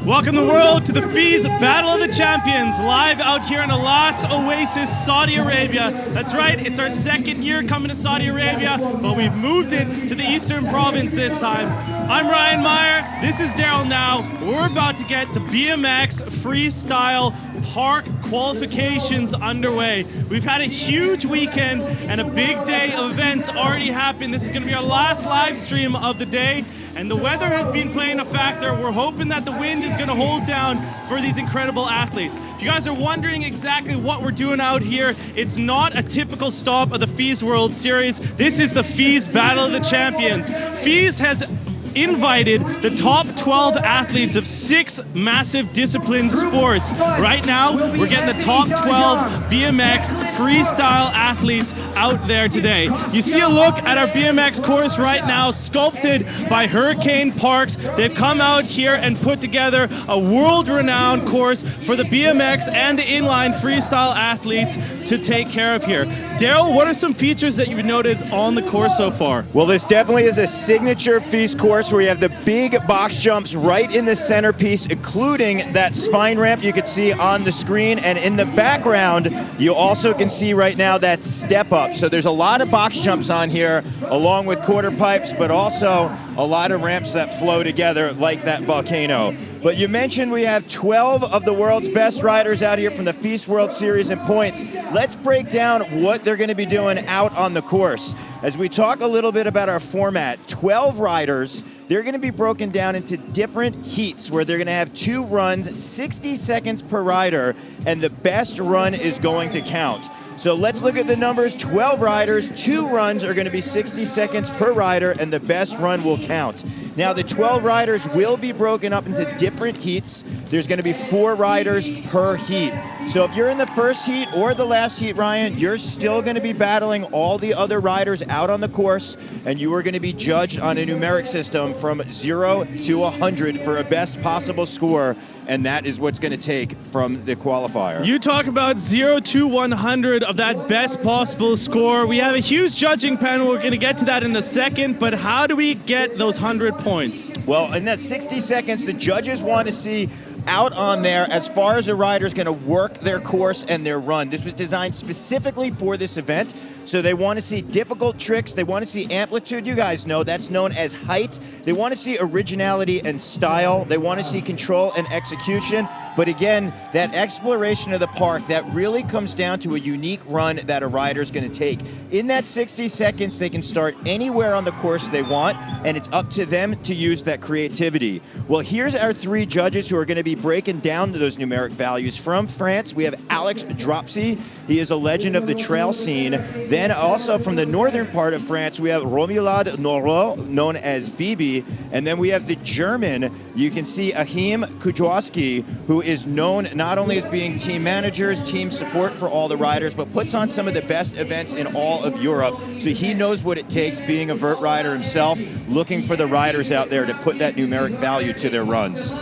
Welcome the world to the FIS Battle of the Champions, live out here in Alas Oasis, Saudi Arabia. That's right, it's our second year coming to Saudi Arabia, but we've moved it to the Eastern Province this time. I'm Ryan Meyer, this is Dowell now. We're about to get the BMX Freestyle Park qualifications underway. We've had a huge weekend and a big day of events already happened. This is going to be our last live stream of the day. And the weather has been playing a factor. We're hoping that the wind is going to hold down for these incredible athletes. If you guys are wondering exactly what we're doing out here, it's not a typical stop of the FIS World Series. This is the FIS Battle of the Champions. FIS has invited the top 12 athletes of 6 massive discipline sports. Right now, we're getting the top 12 BMX freestyle athletes out there today. You see a look at our BMX course right now, sculpted by Hurricane Parks. They've come out here and put together a world-renowned course for the BMX and the inline freestyle athletes to take care of here. Daryl, what are some features that you've noted on the course so far? Well, this definitely is a signature FIS course where you have the big box jumps right in the centerpiece, including that spine ramp you can see on the screen. And in the background, you also can see right now that step up. So there's a lot of box jumps on here, along with quarter pipes, but also a lot of ramps that flow together like that volcano. But you mentioned we have 12 of the world's best riders out here from the FIS World Series in points. Let's break down what they're going to be doing out on the course. As we talk a little bit about our format, 12 riders, they're going to be broken down into different heats where they're going to have 2 runs, 60 seconds per rider, and the best run is going to count. So let's look at the numbers. 12 riders, 2 runs are going to be 60 seconds per rider, and the best run will count. Now, the 12 riders will be broken up into different heats. There's going to be 4 riders per heat. So if you're in the first heat or the last heat, Ryan, you're still going to be battling all the other riders out on the course, and you are going to be judged on a numeric system from 0 to 100 for a best possible score, and that is what's going to take from the qualifier. You talk about 0 to 100 of that best possible score. We have a huge judging panel. We're going to get to that in a second, but how do we get those 100 points? Well, in that 60 seconds, the judges want to see out on there as far as a rider's going to work their course and their run. This was designed specifically for this event, so they want to see difficult tricks. They want to see amplitude. You guys know that's known as height. They want to see originality and style. They want to see control and execution. But again, that exploration of the park, that really comes down to a unique run that a rider's going to take. In that 60 seconds, they can start anywhere on the course they want, and it's up to them to use that creativity. Well, here's our 3 judges who are going to be breaking down those numeric values. From France, we have Alex Dropsy. He is a legend of the trail scene. Then also from the northern part of France, we have Romuald Noro, known as Bibi. And then we have the German, you can see Achim Kujawski, who is known not only as being team managers, team support for all the riders, but puts on some of the best events in all of Europe. So he knows what it takes, being a vert rider himself, looking for the riders out there to put that numeric value to their runs.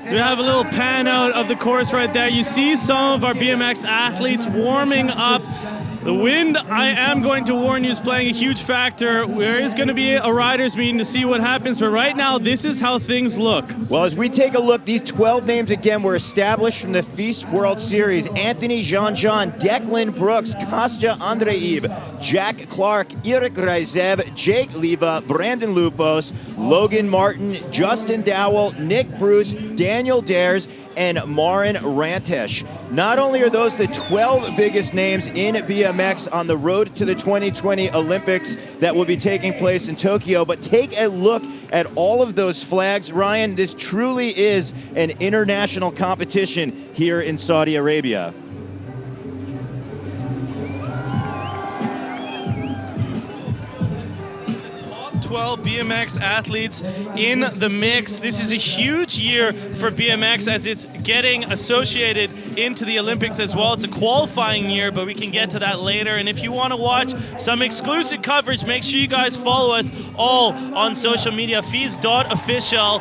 So we have a little pan out of the course right there. You see some of our BMX athletes warming up. The wind, I am going to warn you, is playing a huge factor. There is going to be a riders meeting to see what happens, but right now, this is how things look. Well, as we take a look, these 12 names again were established from the FIS World Series. Anthony Jean-Jean, Declan Brooks, Kostya Andreev, Jack Clark, Eric Reizev, Jake Liebe, Brandon Lupos, Logan Martin, Justin Dowell, Nick Bruce, Daniel Dhers, and Marin Rantesh. Not only are those the 12 biggest names in BMX on the road to the 2020 Olympics that will be taking place in Tokyo, but take a look at all of those flags. Ryan, this truly is an international competition here in Saudi Arabia. 12 BMX athletes in the mix. This is a huge year for BMX as it's getting associated into the Olympics as well. It's a qualifying year, but we can get to that later. And if you want to watch some exclusive coverage, make sure you guys follow us all on social media, FIS.official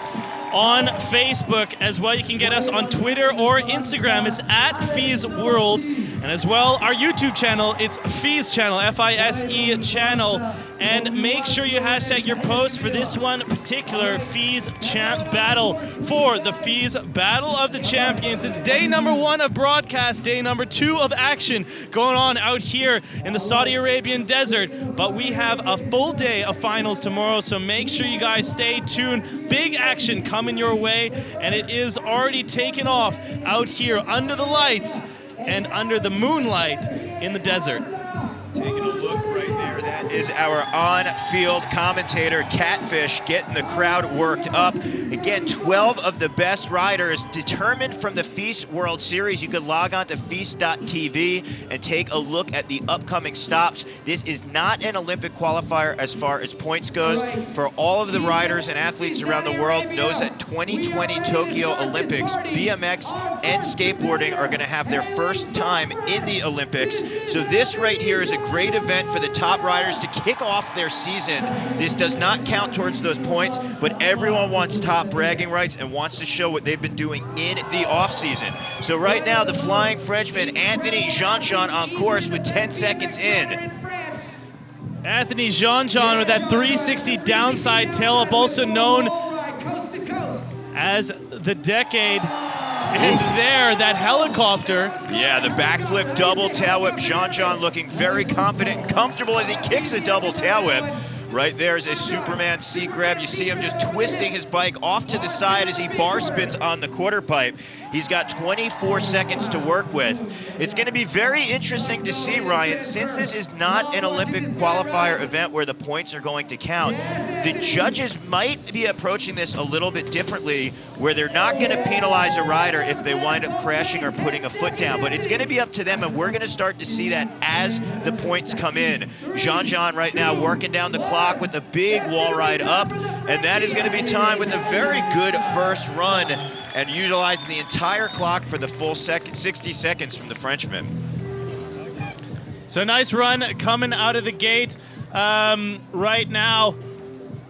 on Facebook as well. You can get us on Twitter or Instagram. It's at FIS World. And as well, our YouTube channel, it's FIS channel, F-I-S-E channel. And make sure you hashtag your post for this one particular FIS Champ Battle for the FIS Battle of the Champions. It's day number 1 of broadcast, day number 2 of action going on out here in the Saudi Arabian desert. But we have a full day of finals tomorrow, so make sure you guys stay tuned. Big action coming your way, and it is already taken off out here under the lights and under the moonlight in the desert. Taking a look right there, that is our on-field commentator, Catfish, getting the crowd worked up. Again, 12 of the best riders determined from the FIS World Series. You can log on to FIS.tv and take a look at the upcoming stops. This is not an Olympic qualifier as far as points goes. For all of the riders and athletes around the world, knows that 2020 Tokyo Olympics, BMX and skateboarding are going to have their first time in the Olympics. So this right here is a great event for the top riders to kick off their season. This does not count towards those points, but everyone wants top bragging rights and wants to show what they've been doing in the off-season. So right now, the flying Frenchman, Anthony Jean-Jean, on course with 10 seconds in. Anthony Jean-Jean with that 360 downside tail-up, also known as the decade. And there, that helicopter. Yeah, the backflip double tail whip. Jean-Jean looking very confident and comfortable as he kicks a double tail whip. Right there is a Superman seat grab. You see him just twisting his bike off to the side as he bar spins on the quarter pipe. He's got 24 seconds to work with. It's going to be very interesting to see, Ryan, since this is not an Olympic qualifier event where the points are going to count. The judges might be approaching this a little bit differently, where they're not going to penalize a rider if they wind up crashing or putting a foot down, but it's going to be up to them, and we're going to start to see that as the points come in. Jean-Jean right now working down the clock with the big wall ride up, and that is going to be timed with a very good first run and utilizing the entire clock for the full 60 seconds from the Frenchman. So nice run coming out of the gate right now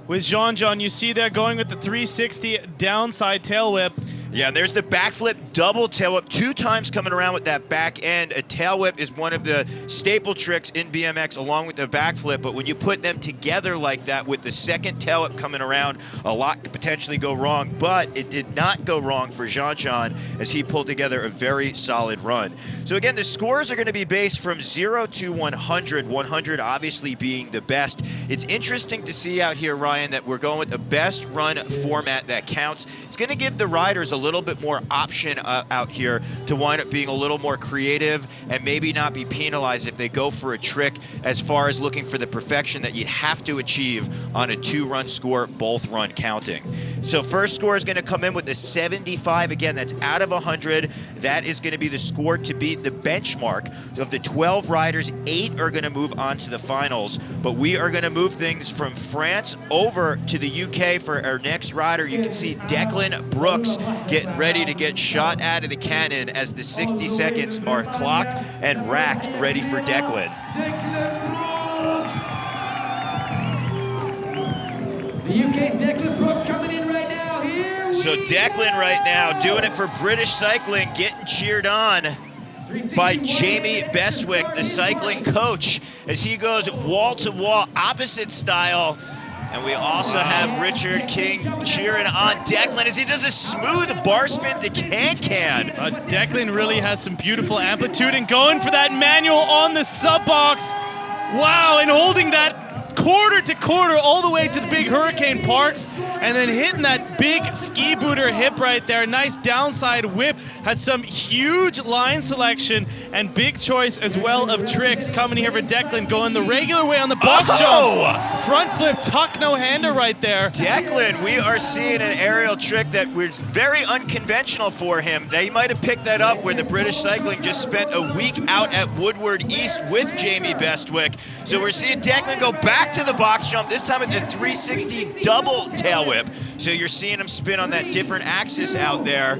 with Jean-Jean. You see there going with the 360 downside tail whip. Yeah, and there's the backflip double tail whip, 2 times coming around with that back end. A tail whip is one of the staple tricks in BMX along with the backflip, but when you put them together like that with the second tail whip coming around, a lot could potentially go wrong, but it did not go wrong for Jean-Jean as he pulled together a very solid run. So again, the scores are going to be based from 0 to 100, 100 obviously being the best. It's interesting to see out here, Ryan, that we're going with the best run format that counts. It's going to give the riders a little bit more option out here to wind up being a little more creative and maybe not be penalized if they go for a trick as far as looking for the perfection that you'd have to achieve on a 2-run score, both run counting. So first score is going to come in with a 75. Again, that's out of 100. That is going to be the score to beat the benchmark. Of the 12 riders, 8 are going to move on to the finals, but we are going to move things from France over to the UK for our next rider. You can see Declan Brooks getting ready to get shot out of the cannon as the 60 seconds are clocked and racked, ready for Declan. The UK's Declan Brooks coming in right now. Here So Declan right now doing it for British cycling, getting cheered on by Jamie Bestwick, the cycling coach, as he goes wall to wall, opposite style. And we also have Richard King cheering on Declan as he does a smooth bar spin to can-can. Declan really has some beautiful amplitude and going for that manual on the sub box. Wow, and holding that quarter to quarter all the way to the big Hurricane Parks, and then hitting that big ski booter hip right there. Nice downside whip. Had some huge line selection and big choice as well of tricks coming here for Declan, going the regular way on the box jump. Front flip tuck no-hander right there. Declan, we are seeing an aerial trick that was very unconventional for him. They might have picked that up where the British cycling just spent a week out at Woodward East with Jamie Bestwick. So we're seeing Declan go back to the box jump, this time at the 360 double tail whip. So you're seeing him spin on that different axis out there.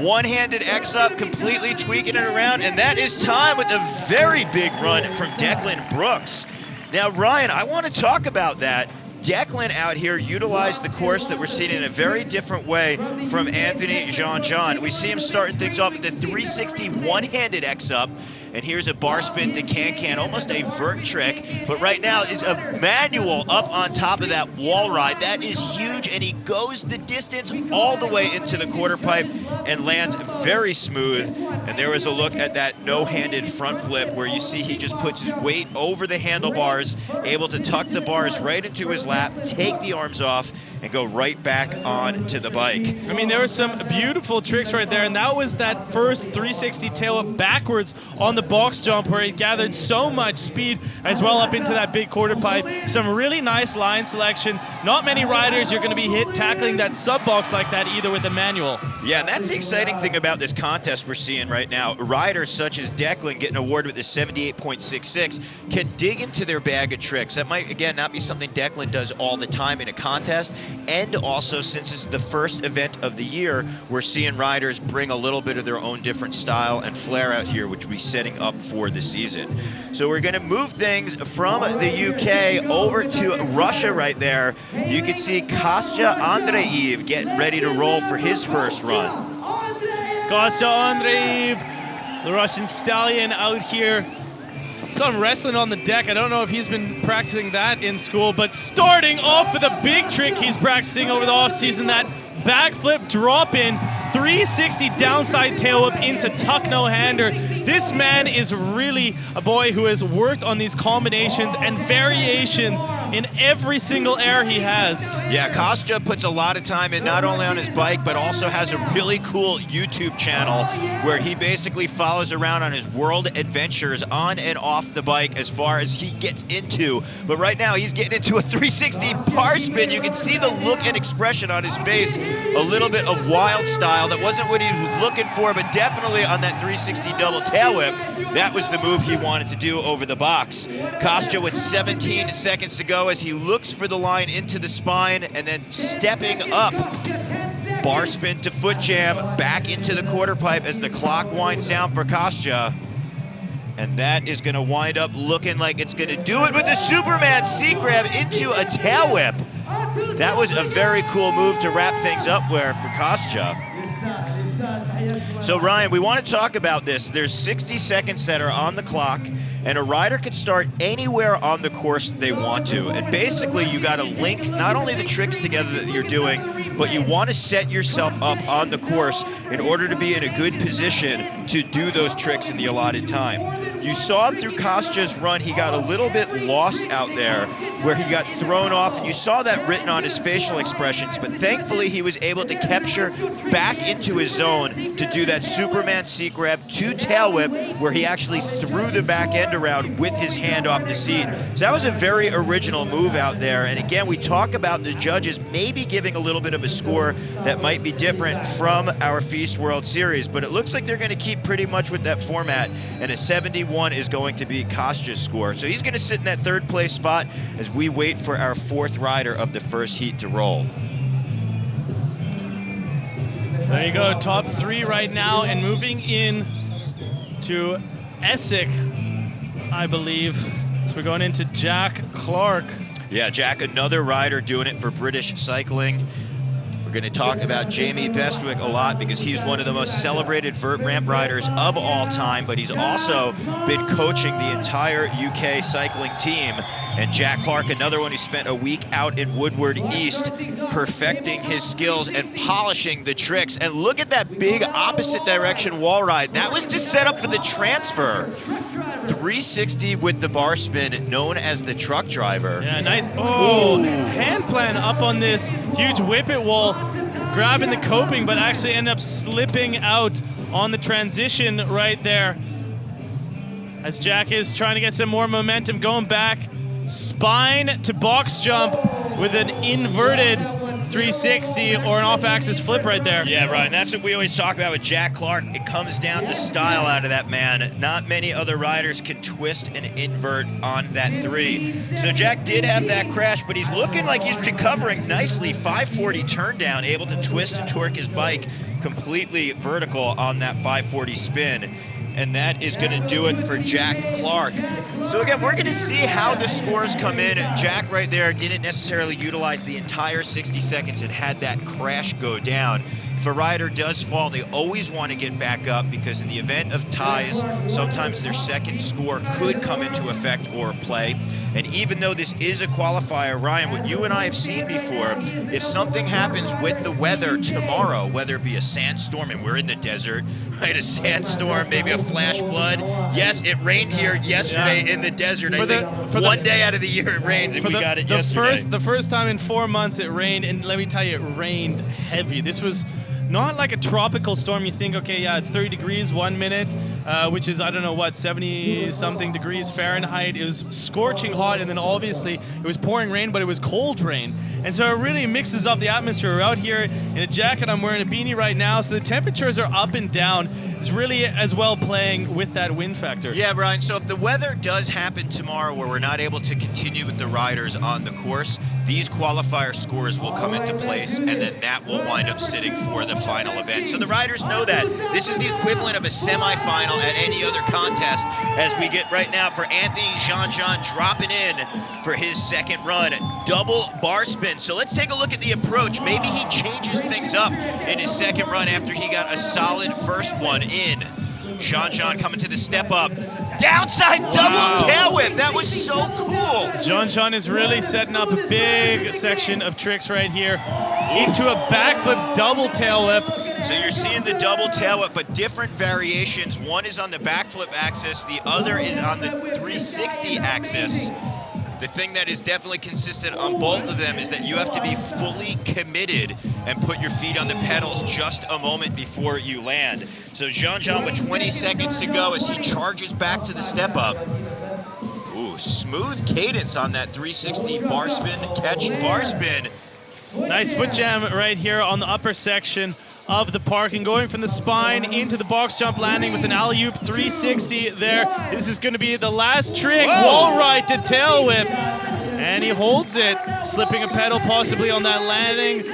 One-handed X up, completely tweaking it around, and that is time with a very big run from Declan Brooks. Now, Ryan, I want to talk about that. Declan out here utilized the course that we're seeing in a very different way from Anthony Jean-Jean. We see him starting things off with the 360 one-handed X up, and here's a bar spin to can-can, almost a vert trick, but right now is a manual up on top of that wall ride. That is huge, and he goes the distance all the way into the quarter pipe and lands very smooth. And there was a look at that no-handed front flip where you see he just puts his weight over the handlebars, able to tuck the bars right into his lap, take the arms off, and go right back on to the bike. I mean, there were some beautiful tricks right there, and that was that first 360 tail up backwards on the box jump where he gathered so much speed as well up into that big quarter pipe. Some really nice line selection. Not many riders you're going to be hit tackling that sub box like that either with a manual. Yeah, and that's the exciting thing about this contest we're seeing right now. Riders such as Declan getting awarded with the 78.66 can dig into their bag of tricks. That might, again, not be something Declan does all the time in a contest. And also, since it's the first event of the year, we're seeing riders bring a little bit of their own different style and flair out here, which we'll be setting up for the season. So we're going to move things from the UK over to Russia right there. You can see Kostya Andreev getting ready to roll for his first run. Kostya Andreev, the Russian stallion out here. Saw him wrestling on the deck. I don't know if he's been practicing that in school, but starting off with a big trick he's practicing over the offseason, that backflip drop in, 360 downside tail whip into tuck no-hander. This man is really a boy who has worked on these combinations and variations in every single air he has. Yeah, Kostya puts a lot of time in, not only on his bike, but also has a really cool YouTube channel where he basically follows around on his world adventures on and off the bike as far as he gets into. But right now, he's getting into a 360 bar spin. You can see the look and expression on his face. A little bit of wild style. That wasn't what he was looking for, but definitely on that 360 double tail whip, that was the move he wanted to do over the box. Kostya with 17 seconds to go as he looks for the line into the spine and then stepping up. Bar spin to foot jam, back into the quarter pipe as the clock winds down for Kostya. And that is going to wind up looking like it's going to do it with the Superman C-grab into a tail whip. That was a very cool move to wrap things up for Kostya. So Ryan, we want to talk about this. There's 60 seconds that are on the clock, and a rider can start anywhere on the course they want to. And basically, you got to link not only the tricks together that you're doing, but you want to set yourself up on the course in order to be in a good position to do those tricks in the allotted time. You saw through Kostya's run, he got a little bit lost out there where he got thrown off, and you saw that written on his facial expressions, but thankfully he was able to capture back into his zone to do that Superman C-grab to tail whip where he actually threw the back end around with his hand off the seat. So that was a very original move out there, and again, we talk about the judges maybe giving a little bit of a score that might be different from our Feast World Series, but it looks like they're going to keep pretty much with that format, and a 71 is going to be Kostya's score. So he's going to sit in that third place spot as we wait for our fourth rider of the first heat to roll. There you go, top three right now, and moving in to Essex, I believe. So we're going into Jack Clark. Yeah, Jack, another rider doing it for British Cycling. We're going to talk about Jamie Bestwick a lot because he's one of the most celebrated vert ramp riders of all time, but he's also been coaching the entire UK cycling team. And Jack Clark, another one who spent a week out in Woodward East perfecting his skills and polishing the tricks. And look at that big opposite direction wall ride. That was just set up for the transfer. 360 with the bar spin, known as the truck driver. Yeah, nice. Oh, hand plan up on this huge whippet wall, grabbing the coping, but actually end up slipping out on the transition right there. As Jack is trying to get some more momentum, going back, spine to box jump with an inverted 360 or an off-axis flip right there. Yeah, Ryan, that's what we always talk about with Jack Clark. It comes down to style out of that man. Not many other riders can twist and invert on that three. So Jack did have that crash, but he's looking like he's recovering nicely. 540 turn down, able to twist and torque his bike completely vertical on that 540 spin. And that is going to do it for Jack Clark. So again, we're going to see how the scores come in. Jack right there didn't necessarily utilize the entire 60 seconds and had that crash go down. If a rider does fall, they always want to get back up because in the event of ties, sometimes their second score could come into effect or play. And even though this is a qualifier, Ryan, what you and I have seen before, if something happens with the weather tomorrow, whether it be a sandstorm, and we're in the desert, right, a sandstorm, maybe a flash flood. Yes, it rained here yesterday in the desert. I think one day out of the year it rains if we got it yesterday. The first time in 4 months it rained, and let me tell you, it rained heavy. This was not like a tropical storm. You think, okay, yeah, it's 30 degrees 1 minute, which is, I don't know what, 70-something degrees Fahrenheit. It was scorching hot, and then obviously it was pouring rain, but it was cold rain. And so it really mixes up the atmosphere. We're out here in a jacket. I'm wearing a beanie right now, so the temperatures are up and down. It's really as well playing with that wind factor. Yeah, Brian, so if the weather does happen tomorrow where we're not able to continue with the riders on the course, these qualifier scores will come into place, and then that will wind up sitting for the final event. So the riders know that. This is the equivalent of a semifinal at any other contest, as we get right now for Anthony Jean-Jean dropping in for his second run. Double bar spin. So let's take a look at the approach. Maybe he changes things up in his second run after he got a solid first one in. Jean-Jean coming to the step up. Downside double tail whip. That was so cool. Jean-Jean is really setting up a big section of tricks right here into a backflip double tail whip. So you're seeing the double tail whip, but different variations. One is on the backflip axis, the other is on the 360 axis. The thing that is definitely consistent on both of them is that you have to be fully committed and put your feet on the pedals just a moment before you land. So Jean-Jean with 20 seconds to go as he charges back to the step up. Ooh, smooth cadence on that 360 bar spin, catch bar spin. Nice foot jam right here on the upper section of the parking, going from the spine into the box jump landing with an alley-oop 360 there. This is going to be the last trick. Whoa. Wall ride to tail whip. And he holds it, slipping a pedal possibly on that landing.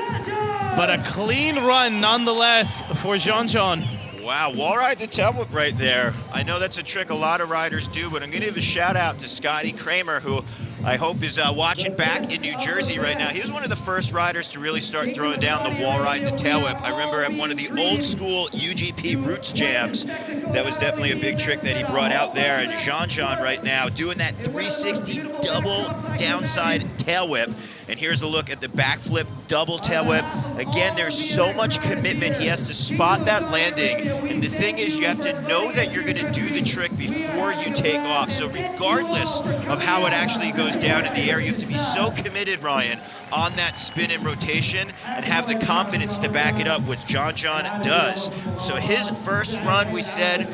But a clean run nonetheless for Jean-Jean. Wow, wall ride to tail whip right there. I know that's a trick a lot of riders do, but I'm going to give a shout out to Scotty Kramer, who I hope is watching back in New Jersey right now. He was one of the first riders to really start throwing down the wall ride to tail whip. I remember at one of the old school UGP Roots jams, that was definitely a big trick that he brought out there. And Jean-Jean right now doing that 360 double downside tail whip. And here's a look at the backflip double tail whip. Again, there's so much commitment. He has to spot that landing. And the thing is, you have to know that you're going to do the trick before you take off. So regardless of how it actually goes down in the air, you have to be so committed, Ryan, on that spin and rotation and have the confidence to back it up, which Jean-Jean does. So his first run, we said,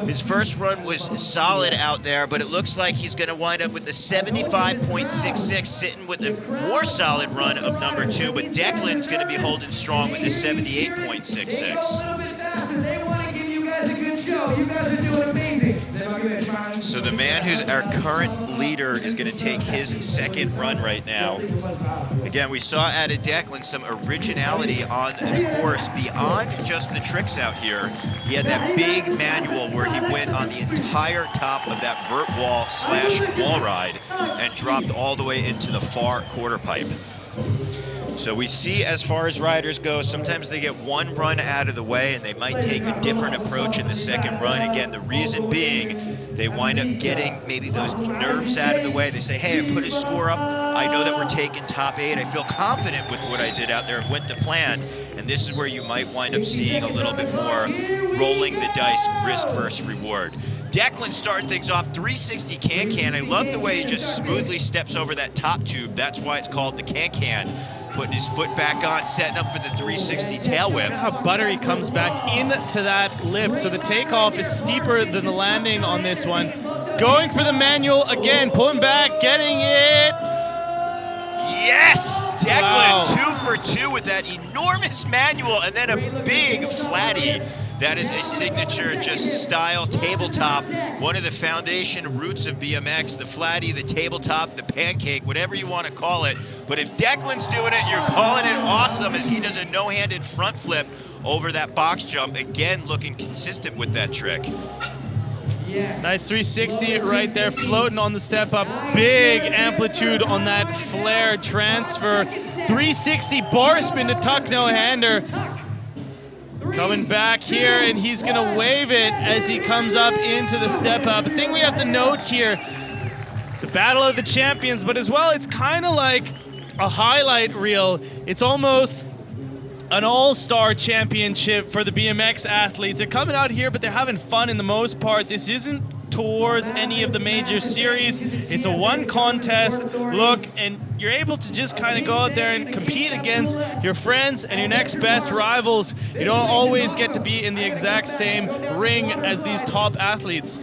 his first run was solid out there, but it looks like he's going to wind up with the 75.66, sitting with a more solid run of number 2, but Declan's going to be holding strong with the 78.66. So the man who's our current leader is going to take his second run right now. Again, we saw out of Declan some originality on the course beyond just the tricks out here. He had that big manual where he went on the entire top of that vert wall / wall ride and dropped all the way into the far quarter pipe. So we see, as far as riders go, sometimes they get one run out of the way and they might take a different approach in the second run. Again, the reason being they wind up getting maybe those nerves out of the way. They say, hey, I put a score up. I know that we're taking top 8. I feel confident with what I did out there. It went to plan. And this is where you might wind up seeing a little bit more rolling the dice, risk versus reward. Declan starting things off 360 can-can. I love the way he just smoothly steps over that top tube. That's why it's called the can-can. Putting his foot back on, setting up for the 360 tail whip. Look how buttery comes back into that lip. So the takeoff is steeper than the landing on this one. Going for the manual again, pulling back, getting it. Yes, Declan, Wow. 2 for 2 with that enormous manual and then a big flatty. That is a signature just style tabletop, one of the foundation roots of BMX, the flatty, the tabletop, the pancake, whatever you want to call it. But if Declan's doing it, you're calling it awesome as he does a no-handed front flip over that box jump, again looking consistent with that trick. Nice 360 right there, floating on the step up. Big amplitude on that flare transfer. 360 bar spin to tuck no-hander. Coming back here, and he's going to wave it as he comes up into the step up. The thing we have to note here, it's a battle of the champions, but as well, it's kind of like a highlight reel. It's almost an all-star championship for the BMX athletes. They're coming out here, but they're having fun in the most part. This isn't towards any of the major series. It's a one contest look, and you're able to just kind of go out there and compete against your friends and your next best rivals. You don't always get to be in the exact same ring as these top athletes.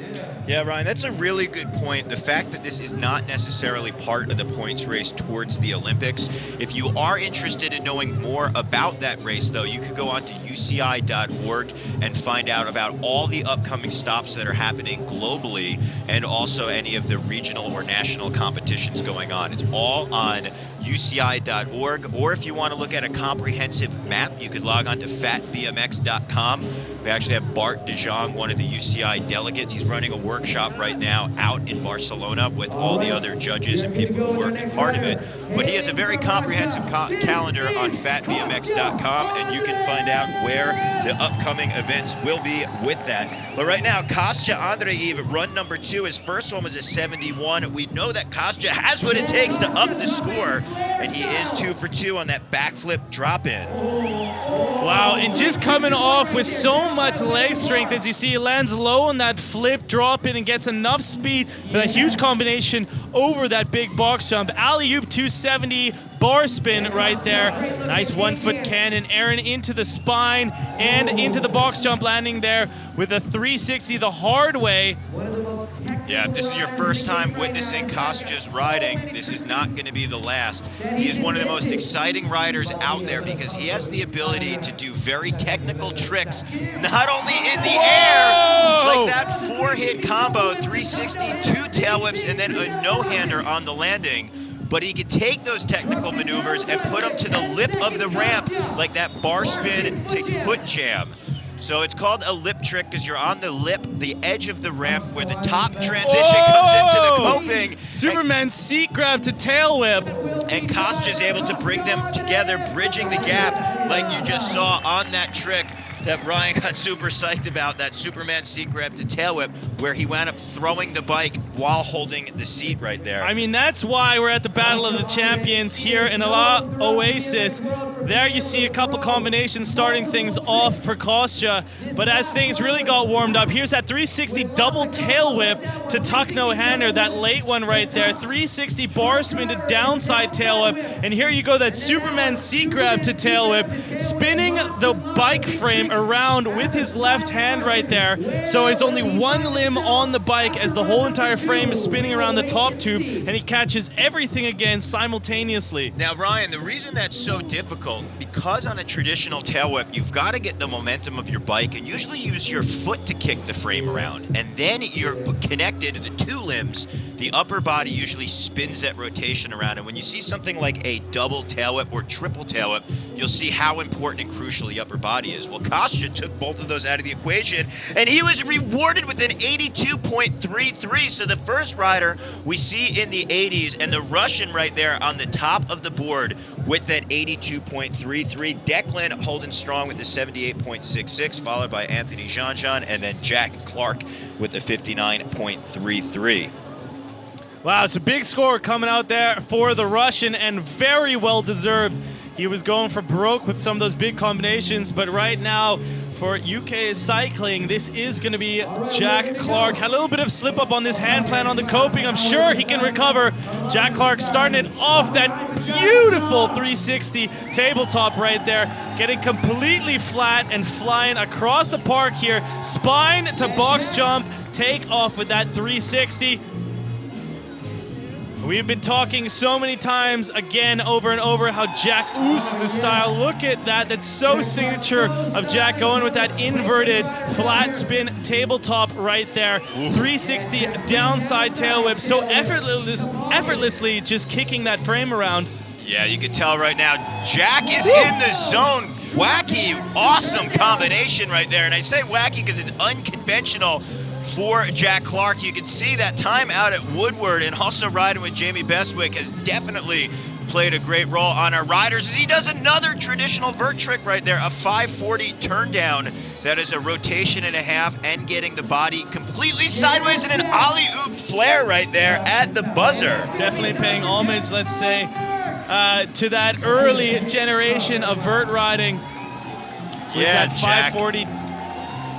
Yeah, Ryan, that's a really good point. The fact that this is not necessarily part of the points race towards the Olympics. If you are interested in knowing more about that race, though, you could go on to UCI.org and find out about all the upcoming stops that are happening globally and also any of the regional or national competitions going on. It's all on UCI.org, or if you want to look at a comprehensive map, you could log on to fatbmx.com. We actually have Bart de Jong, one of the UCI delegates. He's running a workshop right now out in Barcelona with all the other judges and people who work as part of it. But he has a very comprehensive calendar on fatbmx.com, and you can find out where the upcoming events will be with that. But right now, Kostya Andreev, run number 2. His first one was a 71. We know that Kostya has what it takes to up the score, and he is 2 for 2 on that backflip drop-in. Wow, and just coming off with so much leg strength, as you see, he lands low on that flip, drop in, and gets enough speed for that huge combination over that big box jump. Alley-oop 270, bar spin right there. Nice 1-foot cannon, Aaron into the spine and into the box jump, landing there with a 360 the hard way. Yeah, if this is your first time witnessing Kostya's riding, this is not going to be the last. He is one of the most exciting riders out there because he has the ability to do very technical tricks, not only in the air, like that 4-hit combo, 360, 2 tail whips, and then a no-hander on the landing, but he could take those technical maneuvers and put them to the lip of the ramp, like that bar spin to foot jam. So it's called a lip trick because you're on the lip, the edge of the ramp where the top transition comes into the coping. Superman seat grab to tail whip. And Kostya's able to bring them together, bridging the gap like you just saw on that trick that Ryan got super psyched about, that Superman seat grab to tail whip, where he wound up throwing the bike while holding the seat right there. I mean, that's why we're at the Battle of the Champions here in La Oasis. There you see a couple combinations starting things off for Kostya, but as things really got warmed up, here's that 360 double tail whip to tuck no hander, that late one right there, 360 bar spin to downside tail whip, and here you go, that Superman seat grab to tail whip, spinning the bike frame around with his left hand right there, so he's only one limb on the bike as the whole entire frame is spinning around the top tube, and he catches everything again simultaneously. Now Ryan, the reason that's so difficult, because on a traditional tail whip, you've got to get the momentum of your bike and usually use your foot to kick the frame around, and then you're connected to the 2 limbs. The upper body usually spins that rotation around, and when you see something like a double tail whip or triple tail whip, you'll see how important and crucial the upper body is. Well, Kostya took both of those out of the equation, and he was rewarded with an 82.33. So the first rider we see in the 80s, and the Russian right there on the top of the board with that 82.33. Declan holding strong with the 78.66, followed by Anthony Jean-Jean, and then Jack Clark with the 59.33. Wow, it's a big score coming out there for the Russian, and very well deserved. He was going for broke with some of those big combinations, but right now for UK cycling, this is going to be Jack Clark. Had a little bit of slip up on this hand plant on the coping. I'm sure he can recover. Jack Clark starting it off, that beautiful 360 tabletop right there, getting completely flat and flying across the park here. Spine to box jump, take off with that 360. We've been talking so many times, again, over and over, how Jack oozes the style. Look at that. That's so signature of Jack, going with that inverted flat spin tabletop right there. 360 downside tail whip, so effortlessly just kicking that frame around. Yeah, you can tell right now, Jack is in the zone. Wacky, awesome combination right there. And I say wacky because it's unconventional for Jack Clark. You can see that time out at Woodward and also riding with Jamie Bestwick has definitely played a great role on our riders as he does another traditional vert trick right there, a 540 turn down. That is a rotation and a half and getting the body completely sideways and an ollie-oop flare right there at the buzzer. Definitely paying homage, let's say, to that early generation of vert riding. Yeah, that 540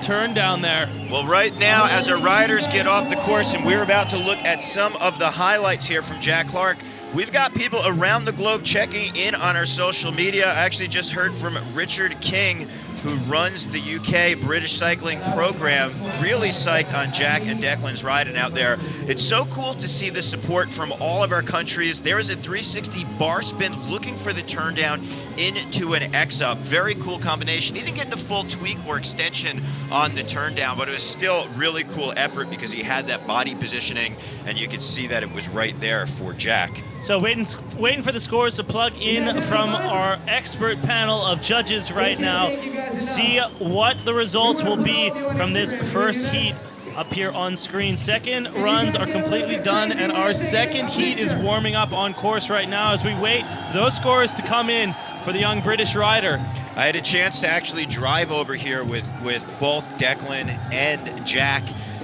turn down there. Well, right now, as our riders get off the course, and we're about to look at some of the highlights here from Jack Clark, we've got people around the globe checking in on our social media. I actually just heard from Richard King, who runs the UK British cycling program, really psyched on Jack and Declan's riding out there. It's so cool to see the support from all of our countries. There is a 360 bar spin looking for the turn down into an X-up. Very cool combination. He didn't get the full tweak or extension on the turn down, but it was still really cool effort because he had that body positioning, and you could see that it was right there for Jack. So waiting waiting for the scores to plug in from our expert panel of judges right now to see what the results will be from this first heat up here on screen. Second runs are completely done, and our second heat is warming up on course right now as we wait those scores to come in for the young British rider. I had a chance to actually drive over here with both Declan and Jack,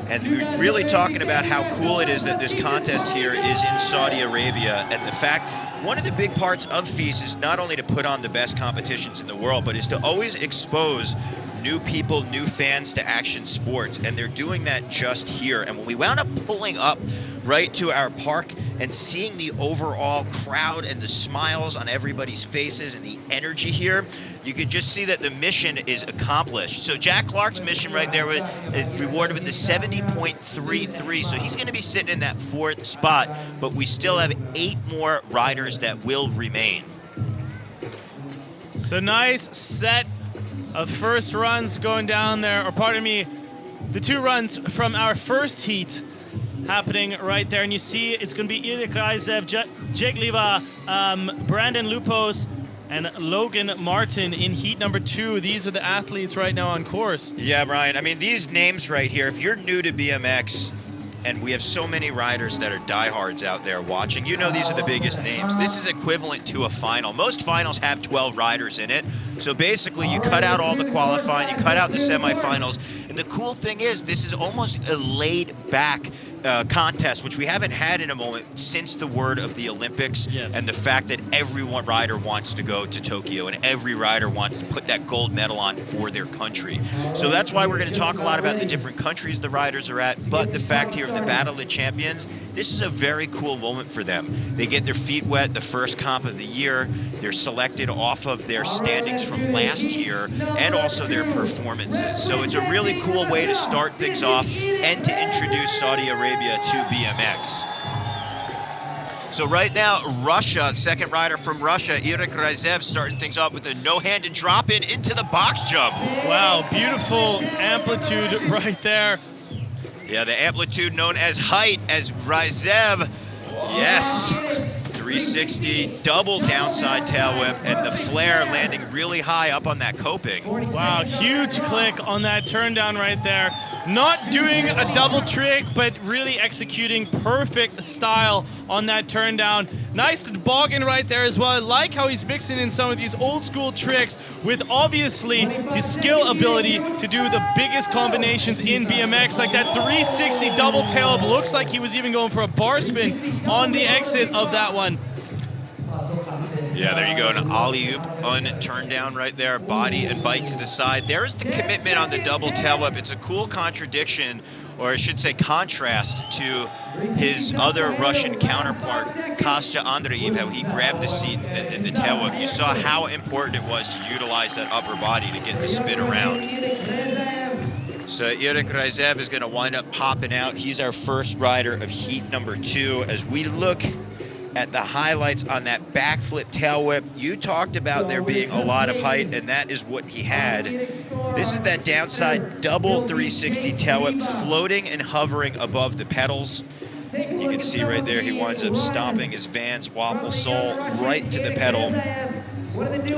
and we were really talking about how cool it is that this contest here is in Saudi Arabia, and the fact one of the big parts of FIS is not only to put on the best competitions in the world, but is to always expose new people, new fans to action sports, and they're doing that just here. And when we wound up pulling up right to our park and seeing the overall crowd and the smiles on everybody's faces and the energy here, you could just see that the mission is accomplished. So Jack Clark's mission right there is rewarded with the 70.33, so he's going to be sitting in that 4th spot, but we still have 8 more riders that will remain. So nice set of first runs going down there, or pardon me, the 2 runs from our first heat happening right there. And you see it's going to be Ilya Kraisev, Jake Liebe, Brandon Lupos, and Logan Martin in heat number 2. These are the athletes right now on course. Yeah, Ryan, I mean, these names right here, if you're new to BMX, and we have so many riders that are diehards out there watching, you know these are the biggest names. This is equivalent to a final. Most finals have 12 riders in it. So basically you cut out all the qualifying, you cut out the semifinals, and the cool thing is this is almost a laid back contest, which we haven't had in a moment since the word of the Olympics. Yes. And the fact that every rider wants to go to Tokyo and every rider wants to put that gold medal on for their country. So that's why we're going to talk a lot about the different countries the riders are at, but the fact here of the Battle of the Champions, this is a very cool moment for them. They get their feet wet, the first comp of the year. They're selected off of their standings from last year and also their performances. So it's a really cool way to start things off and to introduce Saudi Arabia to BMX. So right now, Russia, second rider from Russia, Ilya Kraisev, starting things off with a no-handed drop-in into the box jump. Wow, beautiful amplitude right there. Yeah, the amplitude known as height as Kraisev. Yes. 360, double downside tail whip, and the flare landing really high up on that coping. Wow, huge click on that turn down right there. Not doing a double trick, but really executing perfect style on that turn down. Nice toboggan right there as well. I like how he's mixing in some of these old school tricks with obviously the skill ability to do the biggest combinations in BMX, like that 360 double tail up. Looks like he was even going for a bar spin on the exit of that one. Yeah, there you go, an alley-oop on turn down right there, body and bike to the side. There's the commitment on the double tail whip. It's a cool contradiction, or I should say contrast, to his other Russian counterpart, Kostya Andreev, how he grabbed the seat and did the tail whip. You saw how important it was to utilize that upper body to get the spin around. So Ilya Kraisev is going to wind up popping out. He's our first rider of heat number 2. As we look at the highlights on that backflip tail whip, you talked about there being a lot of height, and that is what he had. This is that downside double 360 tail whip, floating and hovering above the pedals. You can see right there he winds up stomping his Vans waffle sole right to the pedal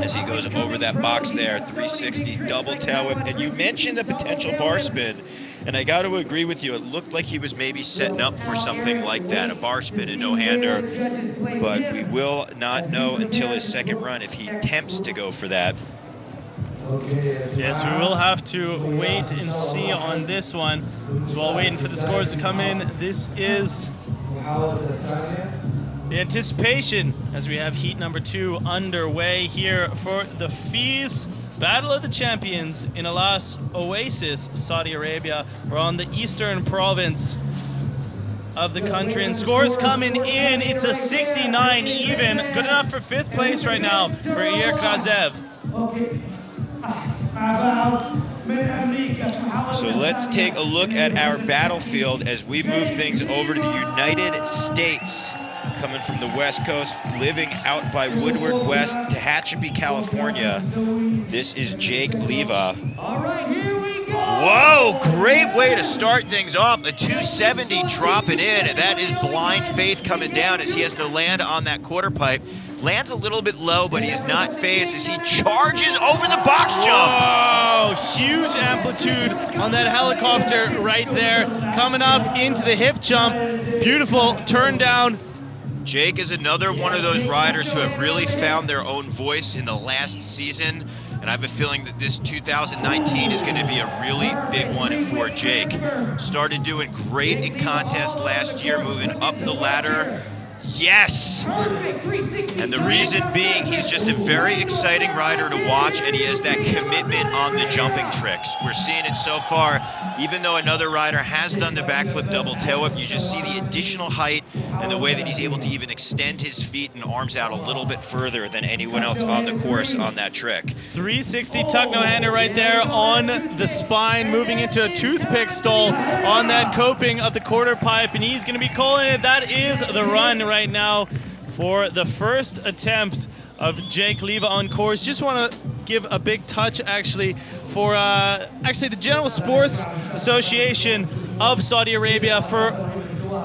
as he goes over that box there. 360 double tail whip, and you mentioned a potential bar spin, and I got to agree with you. It looked like he was maybe setting up for something like that, a bar spin and no-hander, but we will not know until his second run if he attempts to go for that. Yes, we will have to wait and see on this one. So while waiting for the scores to come in, this is the anticipation as we have heat number 2 underway here for the FIS Battle of the Champions in Alas Oasis, Saudi Arabia. We're on the eastern province of the country, and scores coming in. It's a 69 even, good enough for 5th place right now for Ilya Kraisev. So let's take a look at our battlefield as we move things over to the United States. Coming from the West Coast, living out by Woodward West, Tehachapi, California. This is Jake Liebe. All right, here we go. Whoa, great way to start things off. A 270 dropping in, and that is Blind Faith coming down as he has to land on that quarter pipe. Lands a little bit low, but he's not phased as he charges over the box jump. Oh, huge amplitude on that helicopter right there. Coming up into the hip jump. Beautiful turn down. Jake is another one of those riders who have really found their own voice in the last season. And I have a feeling that this 2019 is going to be a really big one for Jake. Started doing great in contests last year, moving up the ladder. Yes! And the reason being, he's just a very exciting rider to watch, and he has that commitment on the jumping tricks. We're seeing it so far. Even though another rider has done the backflip double tail whip, you just see the additional height and the way that he's able to even extend his feet and arms out a little bit further than anyone else on the course on that trick. 360 tuck no-hander right there on the spine, moving into a toothpick stall on that coping of the quarter pipe, and he's going to be calling it. That is the run right now for the first attempt of Jake Liebe on course. Just want to give a big touch actually for the General Sports Association of Saudi Arabia for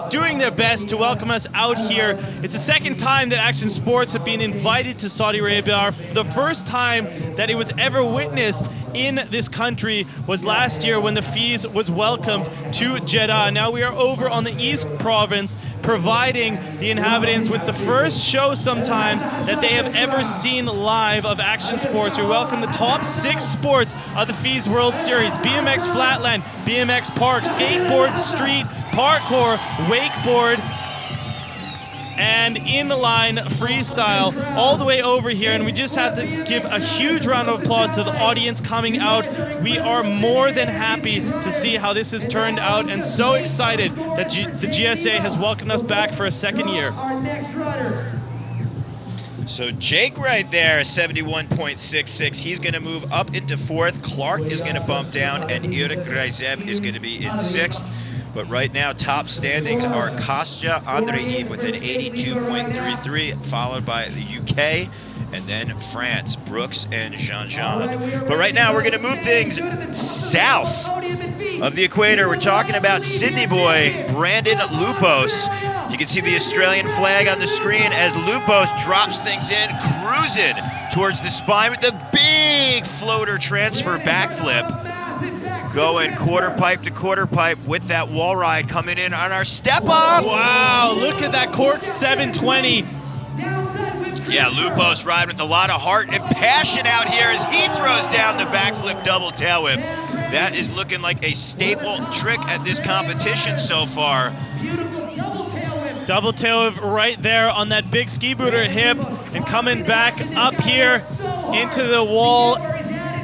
doing their best to welcome us out here. It's the second time that action sports have been invited to Saudi Arabia. The first time that it was ever witnessed in this country was last year when the FIS was welcomed to Jeddah. Now we are over on the East Province, providing the inhabitants with the first show sometimes that they have ever seen live of action sports. We welcome the top 6 sports of the FIS World Series: BMX Flatland, BMX Park, Skateboard Street, Parkour, Wakeboard, and inline freestyle all the way over here. And we just have to give a huge round of applause to the audience coming out. We are more than happy to see how this has turned out, and so excited that the GSA has welcomed us back for a second year. So Jake right there, 71.66. He's going to move up into 4th. Clark is going to bump down, and Eric Reizev is going to be in 6th. But right now, top standings are Kostya Andreev with an 82.33, followed by the UK, and then France, Brooks and Jean-Jean. But right now, we're going to move things south of the equator. We're talking about Sydney boy Brandon Lupos. You can see the Australian flag on the screen as Lupos drops things in, cruising towards the spine with the big floater transfer backflip. Going quarter pipe to quarter pipe with that wall ride coming in on our step up. Wow, look at that cork 720. Yeah, Lupos ride with a lot of heart and passion out here as he throws down the backflip double tail whip. That is looking like a staple trick at this competition so far. Double tail whip right there on that big ski booter hip, and coming back up here into the wall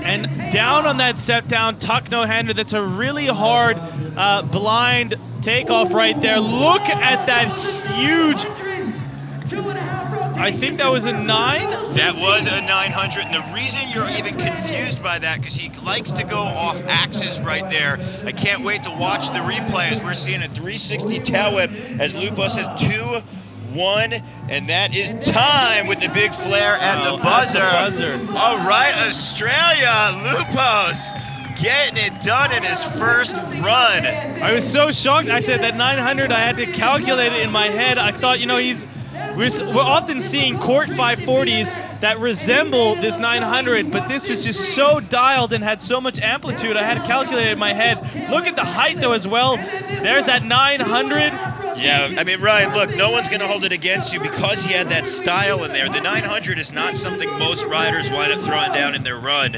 and down on that step down tuck no-hander. That's a really hard blind takeoff right there. Look at that huge, I think that was a 9? That was a 900, and the reason you're even confused by that, because he likes to go off axis right there. I can't wait to watch the replay as we're seeing a 360 tail whip as Lupos has 2-1, and that is time with the big flare at the buzzer. All right, Australia, Lupos getting it done in his first run. I was so shocked. I said that 900, I had to calculate it in my head. I thought, you know, we're often seeing court 540s that resemble this 900, but this was just so dialed and had so much amplitude, I had to calculate it in my head. Look at the height, though, as well. There's that 900. Yeah, I mean, Ryan, look, no one's going to hold it against you because he had that style in there. The 900 is not something most riders wind up throwing down in their run,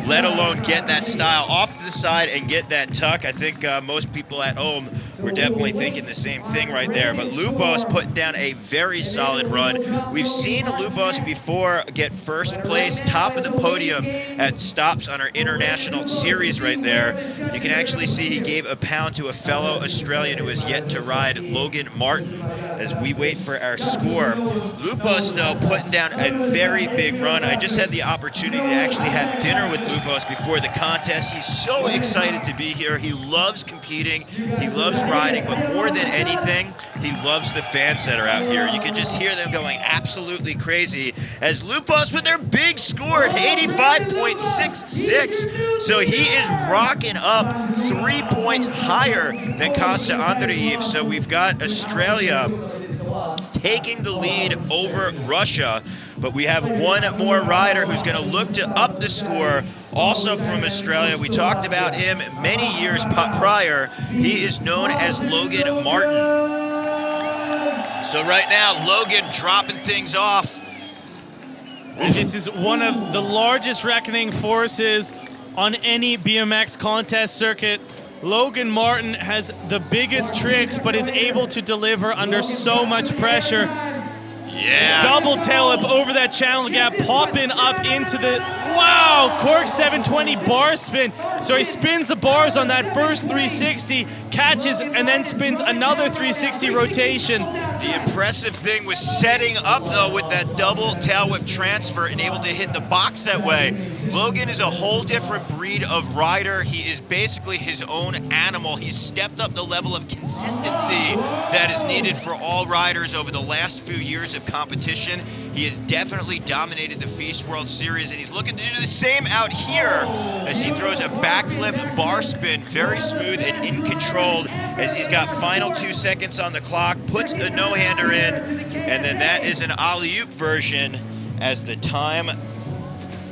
let alone get that style off to the side and get that tuck. I think most people at home were definitely thinking the same thing right there. But Lupos putting down a very solid run. We've seen Lupos before get first place, top of the podium at stops on our international series right there. You can actually see he gave a pound to a fellow Australian who has yet to ride, Logan Martin, as we wait for our score. Lupos, though, putting down a very big run. I just had the opportunity to actually have dinner with Lupos before the contest. He's so excited to be here. He loves competing competing. He loves riding, but more than anything, he loves the fans that are out here. You can just hear them going absolutely crazy as Lupos with their big score at 85.66. So he is rocking up 3 points higher than Costa Andreev. So we've got Australia taking the lead over Russia, but we have one more rider who's going to look to up the score, also from Australia. We talked about him many years prior. He is known as Logan Martin. So right now, Logan dropping things off. This is one of the largest reckoning forces on any BMX contest circuit. Logan Martin has the biggest tricks, but is able to deliver under so much pressure. Yeah. Double tail whip over that channel gap, popping up into the, wow, cork 720 bar spin. So he spins the bars on that first 360, catches, and then spins another 360 rotation. The impressive thing was setting up, though, with that double tail whip transfer and able to hit the box that way. Logan is a whole different breed of rider. He is basically his own animal. He's stepped up the level of consistency that is needed for all riders over the last few years of competition. He has definitely dominated the Feast World Series, and he's looking to do the same out here as he throws a backflip bar spin, very smooth and in control, as he's got final 2 seconds on the clock, puts a no-hander in, and then that is an alley-oop version as the time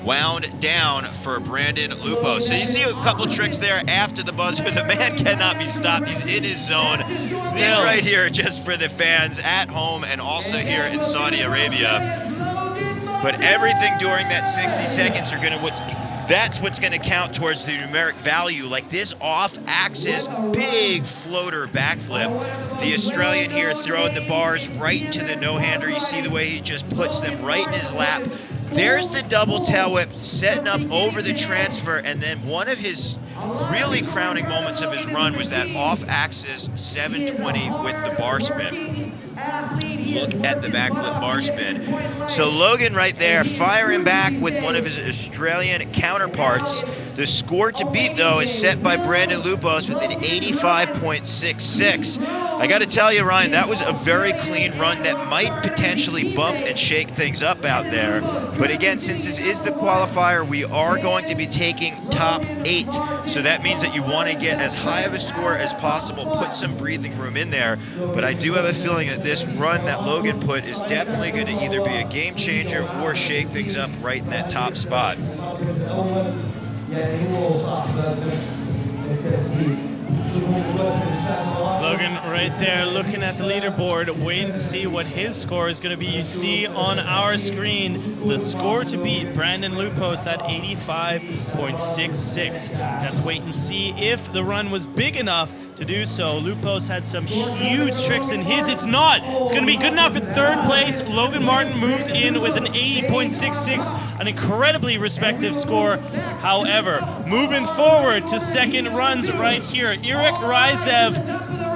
wound down for Brandon Lupo. So you see a couple tricks there after the buzzer. The man cannot be stopped. He's in his zone. These right here just for the fans at home and also here in Saudi Arabia. But everything during that 60 seconds are going to, that's what's going to count towards the numeric value. Like this off-axis big floater backflip. The Australian here throwing the bars right into the no-hander. You see the way he just puts them right in his lap. There's the double tail whip setting up over the transfer, and then one of his really crowning moments of his run was that off-axis 720 with the bar spin. Look at the backflip bar spin. So Logan right there firing back with one of his Australian counterparts. The score to beat, though, is set by Brandon Lupos with an 85.66. I got to tell you, Ryan, that was a very clean run that might potentially bump and shake things up out there. But again, since this is the qualifier, we are going to be taking top 8. So that means that you want to get as high of a score as possible, put some breathing room in there. But I do have a feeling that this run that Logan put is definitely going to either be a game changer or shake things up right in that top spot. Logan right there looking at the leaderboard, waiting to see what his score is going to be. You see on our screen the score to beat Brandon Lupos, that 85.66. Have to wait and see if the run was big enough to do so. Lupos had some huge tricks in his. It's not. It's going to be good enough for third place. Logan Martin moves in with an 80.66, an incredibly respective score. However, moving forward to second runs right here, Eric Rizev,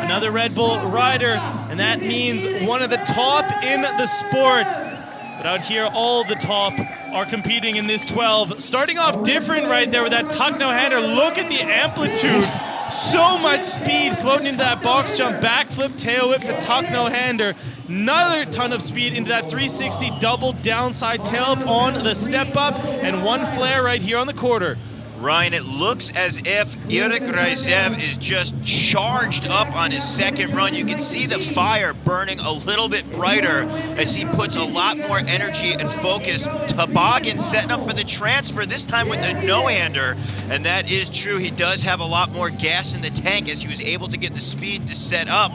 another Red Bull rider, and that means one of the top in the sport. But out here, all the top are competing in this 12. Starting off different right there with that tuck no-hander. Look at the amplitude. So much speed floating into that box jump, backflip, tail whip to tuck no-hander. Another ton of speed into that 360 double downside tail whip on the step up, and one flare right here on the quarter. Ryan, it looks as if Eric Rizev is just charged up on his second run. You can see the fire burning a little bit brighter as he puts a lot more energy and focus. Toboggan setting up for the transfer, this time with a no-hander. And that is true. He does have a lot more gas in the tank as he was able to get the speed to set up.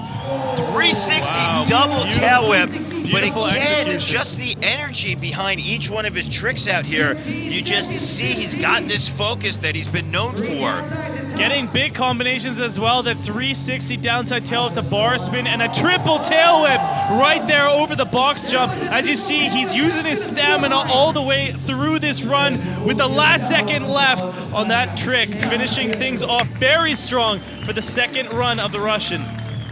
360 double tail whip. But again, just the energy behind each one of his tricks out here, you just see he's got this focus that he's been known for. Getting big combinations as well, the 360 downside tail whip to bar spin and a triple tail whip right there over the box jump. As you see, he's using his stamina all the way through this run with the last second left on that trick, finishing things off very strong for the second run of the Russian.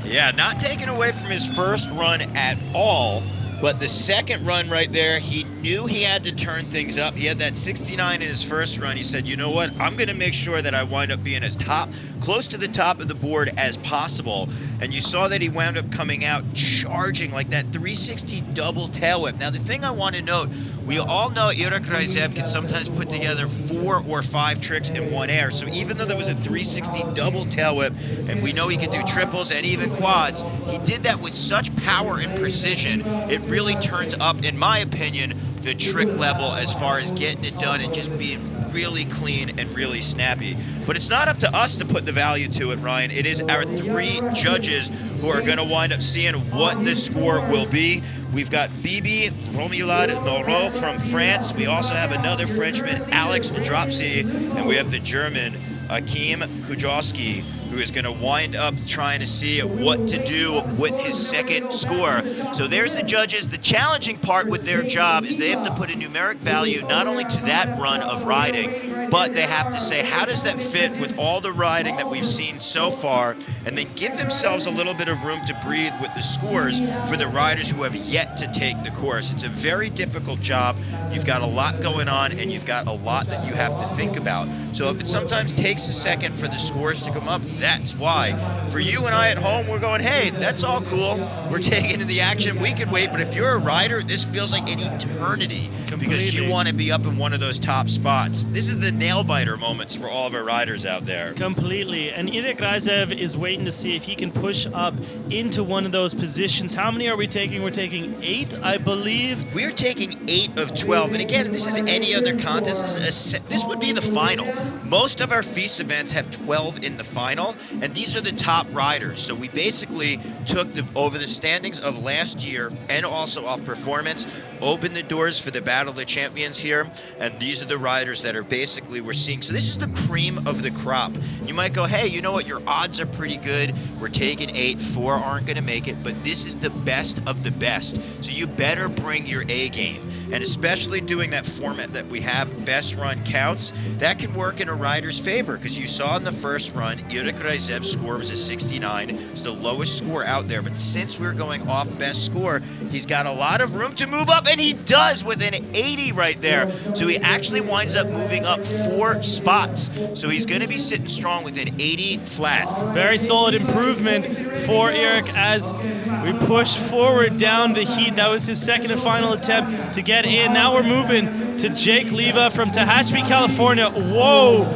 Yeah, not taken away from his first run at all. But the second run right there, he knew he had to turn things up. He had that 69 in his first run. He said, you know what, I'm gonna make sure that I wind up being as close to the top of the board as possible. And you saw that he wound up coming out charging like that 360 double tail whip. Now the thing I want to note, we all know Irek Raizev can sometimes put together 4 or 5 tricks in one air. So even though there was a 360 double tail whip, and we know he can do triples and even quads, he did that with such power and precision. It really turns up, in my opinion, the trick level as far as getting it done and just being really clean and really snappy. But it's not up to us to put the value to it, Ryan. It is our 3 judges who are going to wind up seeing what the score will be. We've got Bibi Romilad Noro from France. We also have another Frenchman, Alex Dropsy, and we have the German, Akim Kujowski, who is going to wind up trying to see what to do with his second score. So there's the judges. The challenging part with their job is they have to put a numeric value not only to that run of riding, but they have to say, how does that fit with all the riding that we've seen so far, and then give themselves a little bit of room to breathe with the scores for the riders who have yet to take the course. It's a very difficult job. You've got a lot going on, and you've got a lot that you have to think about. So if it sometimes takes a second for the scores to come up, that's why. For you and I at home, we're going, hey, that's all cool. We're taking into the action. We can wait. But if you're a rider, this feels like an eternity. Because you want to be up in one of those top spots. This is the nail-biter moments for all of our riders out there. Completely. And Irek Raizev is waiting to see if he can push up into one of those positions. How many are we taking? We're taking 8, I believe. We're taking 8 of 12. And again, this is any other contest. This would be the final. Most of our feast events have 12 in the final, and these are the top riders. So we basically took over the standings of last year and also off performance, opened the doors for the Battle of the Champions here, and these are the riders that are basically we're seeing. So this is the cream of the crop. You might go, hey, you know what, your odds are pretty good. We're taking 8, 4 aren't going to make it, but this is the best of the best. So you better bring your A game. And especially doing that format that we have, best run counts, that can work in a rider's favor, because you saw in the first run, Irek Raizev's score was a 69. It's the lowest score out there, but since we're going off best score, he's got a lot of room to move up, and he does with an 80 right there. So he actually winds up moving up 4 spots. So he's going to be sitting strong with an 80 flat. Very solid improvement for Irek as we push forward down the heat. That was his second and final attempt to get in. Now we're moving to Jake Liebe from Tehachapi, California. Whoa,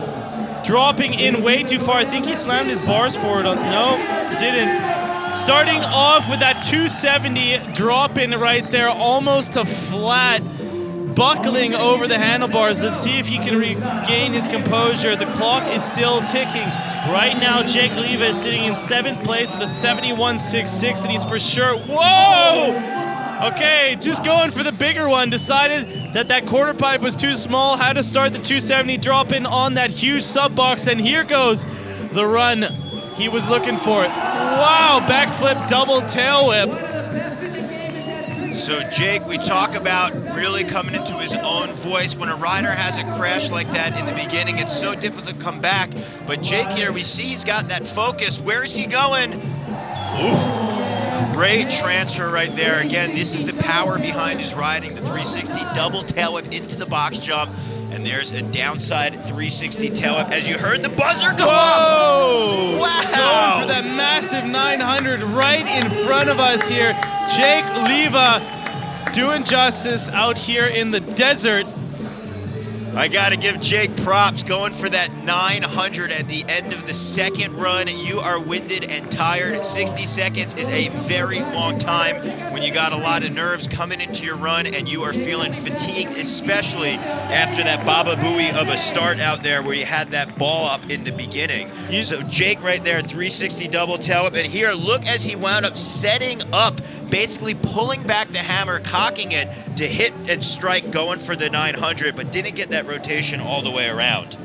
dropping in way too far. I think he slammed his bars forward. No, didn't. Starting off with that 270 drop in right there, almost to flat, buckling over the handlebars. Let's see if he can regain his composure. The clock is still ticking. Right now, Jake Liebe is sitting in 7th place with a 71.66, and he's for sure. Whoa! Okay, just going for the bigger one. Decided that quarter pipe was too small. Had to start the 270 drop in on that huge sub box, and here goes the run he was looking for. Wow, backflip double tail whip. So Jake, we talk about really coming into his own voice. When a rider has a crash like that in the beginning, it's so difficult to come back. But Jake here, we see he's got that focus. Where is he going? Ooh. Great transfer right there. Again, this is the power behind his riding, the 360 double tail whip into the box jump. And there's a downside 360 tail whip. As you heard the buzzer go off. Wow. Going for that massive 900 right in front of us here. Jake Liebe doing justice out here in the desert. I gotta give Jake props, going for that 900 at the end of the second run. You are winded and tired. 60 seconds is a very long time when you got a lot of nerves coming into your run and you are feeling fatigued, especially after that Baba Booey of a start out there where you had that ball up in the beginning. So Jake right there, 360 double tail whip, and here, look as he wound up setting up, basically pulling back the hammer, cocking it to hit and strike, going for the 900, but didn't get that rotation all the way around.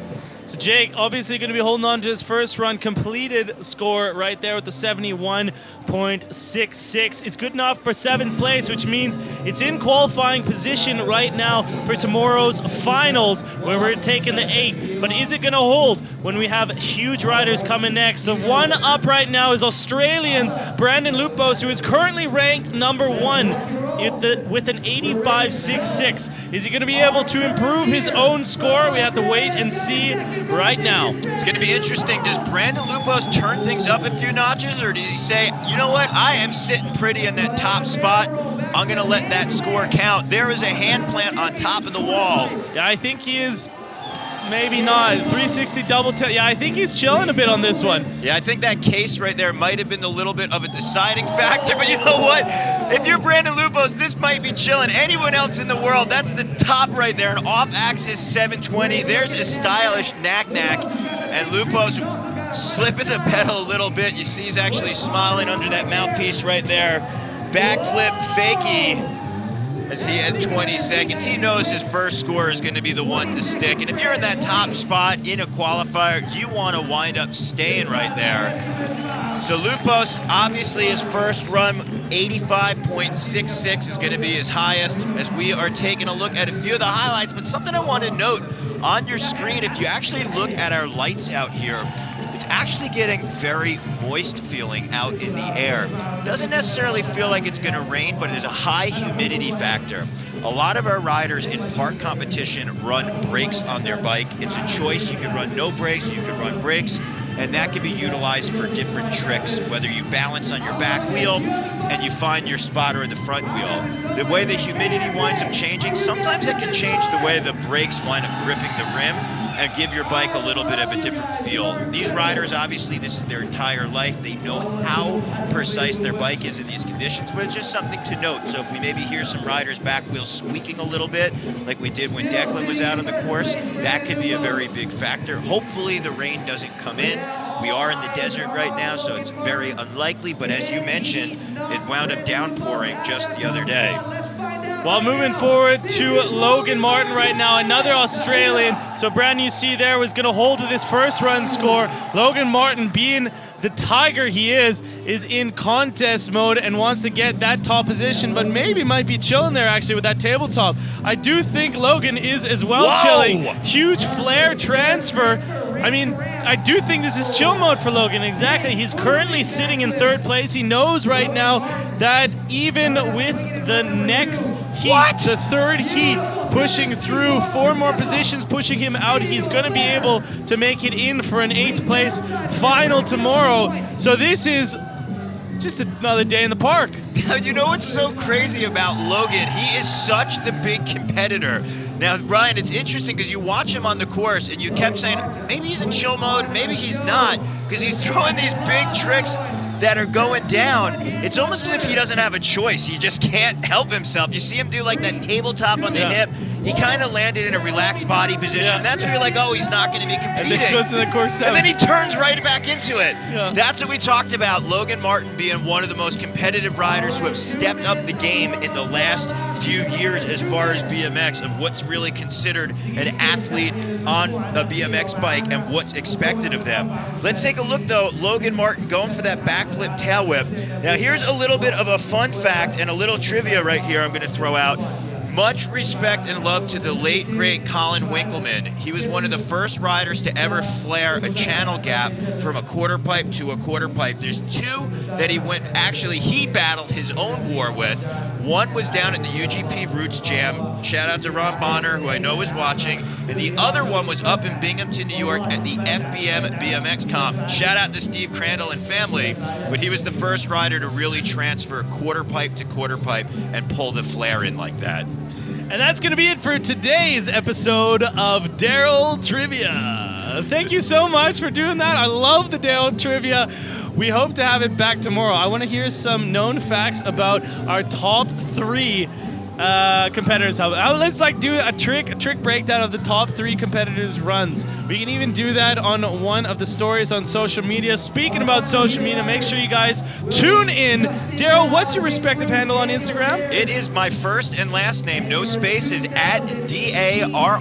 So Jake obviously going to be holding on to his first run, completed score right there with the 71.66. It's good enough for 7th place, which means it's in qualifying position right now for tomorrow's finals, where we're taking the 8. But is it going to hold when we have huge riders coming next? The one up right now is Australian's Brandon Lupos, who is currently ranked number 1. with an 85.66. Is he going to be able to improve his own score? We have to wait and see right now. It's going to be interesting. Does Brandon Lupos turn things up a few notches, or does he say, you know what, I am sitting pretty in that top spot, I'm going to let that score count? There is a hand plant on top of the wall. Yeah, I think he is. Maybe not. 360 double tail. Yeah, I think he's chilling a bit on this one. Yeah, I think that case right there might have been a little bit of a deciding factor, but you know what? If you're Brandon Lupos, this might be chilling. Anyone else in the world, that's the top right there, an off-axis 720. There's a stylish knack-knack, and Lupos slipping the pedal a little bit. You see he's actually smiling under that mouthpiece right there. Backflip fakie. As he has 20 seconds. He knows his first score is going to be the one to stick. And if you're in that top spot in a qualifier, you want to wind up staying right there. So Lupos, obviously his first run, 85.66 is going to be his highest, as we are taking a look at a few of the highlights. But something I want to note on your screen, if you actually look at our lights out here, it's actually getting very moist feeling out in the air. Doesn't necessarily feel like it's gonna rain, but there's a high humidity factor. A lot of our riders in park competition run brakes on their bike. It's a choice. You can run no brakes, you can run brakes, and that can be utilized for different tricks, whether you balance on your back wheel and you find your spotter in the front wheel. The way the humidity winds up changing, sometimes it can change the way the brakes wind up gripping the rim and give your bike a little bit of a different feel. These riders, obviously, this is their entire life. They know how precise their bike is in these conditions, but it's just something to note. So if we maybe hear some riders' back wheels squeaking a little bit, like we did when Declan was out on the course, that could be a very big factor. Hopefully the rain doesn't come in. We are in the desert right now, so it's very unlikely, but as you mentioned, it wound up downpouring just the other day. Well, moving forward to Logan Martin right now, another Australian. So Brandon, you see there, was going to hold with his first run score. Logan Martin, being the tiger he is in contest mode and wants to get that top position, but maybe might be chilling there actually with that tabletop. I do think Logan is as well. Whoa! Chilling. Huge flare transfer. I mean, I do think this is chill mode for Logan, exactly. He's currently sitting in third place. He knows right now that even with the next heat, the third heat, pushing through 4 more positions, pushing him out, he's going to be able to make it in for an 8th place final tomorrow. So this is just another day in the park. You know what's so crazy about Logan? He is such the big competitor. Now, Ryan, it's interesting because you watch him on the course and you kept saying, maybe he's in chill mode, maybe he's not, because he's throwing these big tricks that are going down. It's almost as if he doesn't have a choice. He just can't help himself. You see him do like that tabletop on the hip. He kind of landed in a relaxed body position. And that's where you're like, oh, he's not going to be competing. And then he goes to the course 7. And then he turns right back into it. Yeah. That's what we talked about. Logan Martin being one of the most competitive riders who have stepped up the game in the last few years as far as BMX, of what's really considered an athlete on a BMX bike and what's expected of them. Let's take a look, though. Logan Martin going for that backflip tail whip. Now, here's a little bit of a fun fact and a little trivia right here I'm going to throw out. Much respect and love to the late, great Colin Winkleman. He was one of the first riders to ever flare a channel gap from a quarter pipe to a quarter pipe. There's 2 that he battled his own war with. One was down at the UGP Roots Jam. Shout out to Ron Bonner, who I know is watching. And the other one was up in Binghamton, New York at the FBM BMX Comp. Shout out to Steve Crandall and family. But he was the first rider to really transfer quarter pipe to quarter pipe and pull the flare in like that. And that's going to be it for today's episode of Daryl Trivia. Thank you so much for doing that. I love the Daryl Trivia. We hope to have it back tomorrow. I want to hear some known facts about our top 3 competitors. Let's do a trick breakdown of the top 3 competitors' runs. We can even do that on one of the stories on social media. Speaking about social media, make sure you guys tune in. Daryl, what's your respective handle on Instagram? It is my first and last name, no spaces, at DARRYLNAU.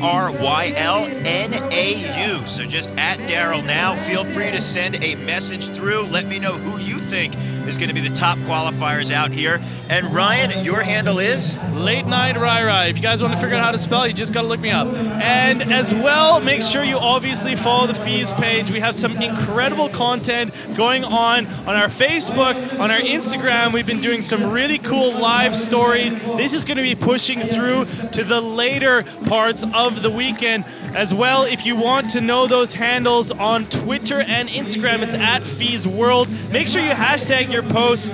So just at Daryl now. Feel free to send a message through. Let me know who you think is going to be the top qualifiers out here. And Ryan, your handle is? Late Night Rai. If you guys want to figure out how to spell, you just got to look me up. And as well, make sure you obviously follow the Fees page. We have some incredible content going on our Facebook, on our Instagram. We've been doing some really cool live stories. This is going to be pushing through to the later parts of the weekend. As well, if you want to know those handles on Twitter and Instagram, it's at Fees World. Make sure you hashtag your posts,